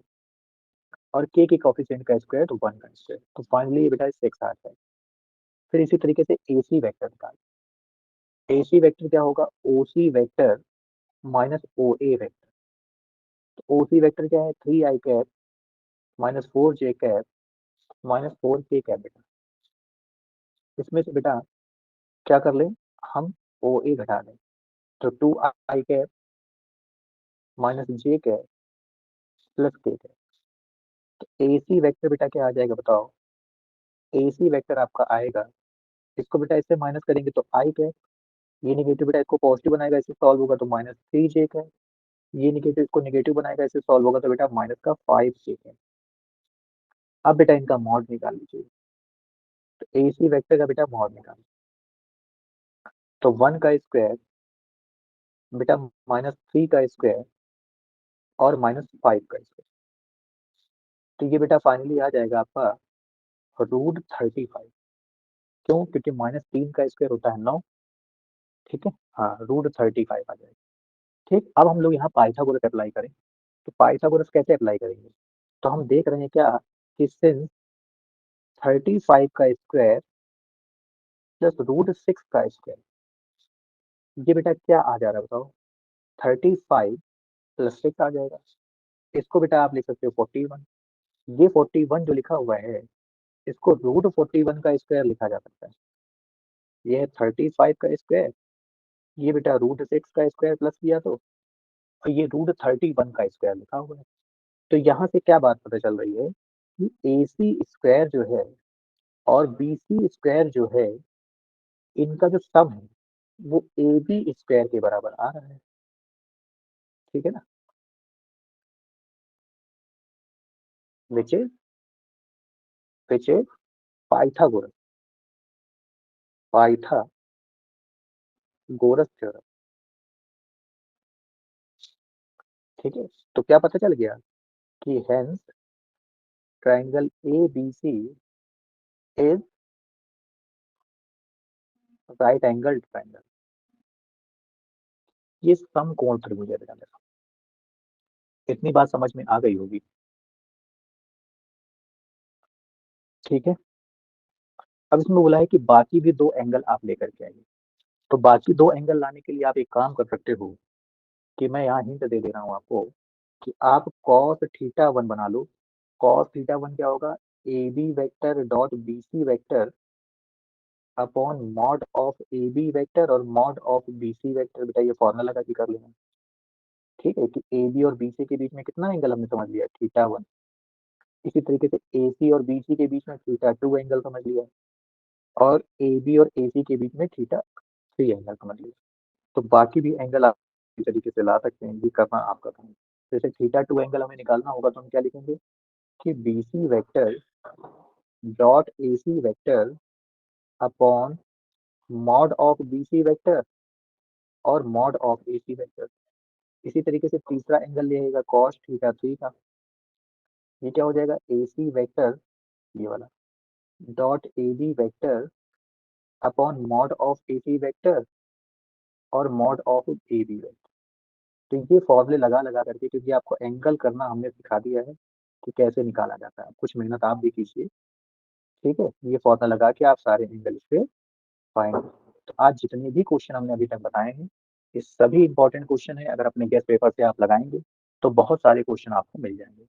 और के कोफिशिएंट का स्क्वायर तो 1 का स्क्वायर। तो फाइनली ये बेटा 6 आता है। फिर इसी तरीके से ए सी वेक्टर निकाल, ए सी वेक्टर क्या होगा, ओ सी वेक्टर माइनस ओ ए वेक्टर। तो ओ सी वेक्टर क्या है 3 आई कैप माइनस 4 जे कैप माइनस 4 के कैप बेटा। इसमें से बेटा क्या कर लें, हम ओ ए घटा लें, तो 2 आई cap minus J cap plus K cap. तो ए सी वेक्टर बेटा क्या आ जाएगा बताओ, ए सी वेक्टर आपका आएगा, इसको बेटा इससे माइनस करेंगे तो आई कैप, ये नेगेटिव बेटा इसको पॉजिटिव बनाएगा, इससे सॉल्व होगा तो -3 जे कैप, ये नेगेटिव इसको नेगेटिव बनाएगा, इससे सॉल्व होगा तो बेटा माइनस का 5 जे कैप। अब बेटा इनका मॉड निकाल लीजिए, तो ए सी वेक्टर का बेटा मॉड निकाल, तो 1 का स्क्वायर बेटा -3 का स्क्वायर और -5 का स्क्वायर। तो ये बेटा फाइनली आ जाएगा आपका √35। क्यों, क्योंकि -3 का स्क्वायर होता है 9। ठीक है, हाँ √35 आ जाएगा। ठीक, अब हम लोग यहाँ पाइथागोरस अप्लाई करें, तो पाइथागोरस कैसे अप्लाई करेंगे, तो हम देख रहे हैं क्या कि सिंस 35 का स्क्वायर प्लस √6 का स्क्वायर, ये बेटा क्या आ जा रहा है बताओ, 35 प्लस 6 आ जाएगा। इसको बेटा आप लिख सकते हो 41। ये 41 जो लिखा हुआ है इसको √41 का स्क्वायर लिखा जा सकता है। ये है 35 का स्क्वायर, ये बेटा √6 का स्क्वायर प्लस किया तो, और ये √31 का स्क्वायर लिखा हुआ है। तो यहाँ से क्या बात पता चल रही है कि ए सी स्क्वायर जो है और बी सी स्क्वायर जो है, इनका जो सम है वो ए बी स्क्वायर के बराबर आ रहा है। ठीक है ना, which is Pythagoras, Pythagoras theorem. ठीक है, तो क्या पता चल गया कि hence triangle A B C is right angle triangle. ये समकोण त्रिभुज है बेटा मेरा। इतनी बात समझ में आ गई होगी। ठीक है, अब इसमें बोला है कि बाकी भी 2 एंगल आप लेकर के आइए। तो बाकी 2 एंगल लाने के लिए आप एक काम कर सकते हो कि मैं यहाँ हिंट दे दे रहा हूँ आपको कि आप कॉस थीटा 1 बना लो। कॉस थीटा 1 क्या होगा, A B vector dot B C vector upon mod of A B vector और mod of B C vector. बेटा ये फॉर्मूला लगा के कर लेना। ठीक है, कि ए बी और बी सी के बीच में कितना एंगल हमने समझ लिया, थीटा 1। इसी तरीके से ए सी और बी सी के बीच में थीटा 2 एंगल समझ लिया, और ए बी और ए सी के बीच में थीटा 3 एंगल समझ लिया। तो बाकी भी एंगल आप इस तरीके से ला सकते हैं, ये करना आपका काम है। जैसे थीटा 2 एंगल हमें निकालना होगा तो हम क्या लिखेंगे कि B C vector dot A C vector upon mod of B C vector और mod of A C vector. इसी तरीके से तीसरा एंगल लेगा कॉस थीटा 3 का। ये क्या हो जाएगा, ए सी वेक्टर, ये वाला, dot A B vector upon mod of A C vector और mod of A B vector. तो ये फॉर्मूले लगा लगा करके, क्योंकि आपको एंगल करना हमने सिखा दिया है कि कैसे निकाला जाता है, कुछ मेहनत आप भी कीजिए, ठीक है। ये फॉर्मूला लगा के आप सारे एंगल इस पे फाइंड। तो आज जितने भी क्वेश्चन हमने अभी तक बताए हैं, ये सभी इंपॉर्टेंट क्वेश्चन है। अगर अपने गेस्ट पेपर से आप लगाएंगे तो बहुत सारे क्वेश्चन आपको मिल जाएंगे।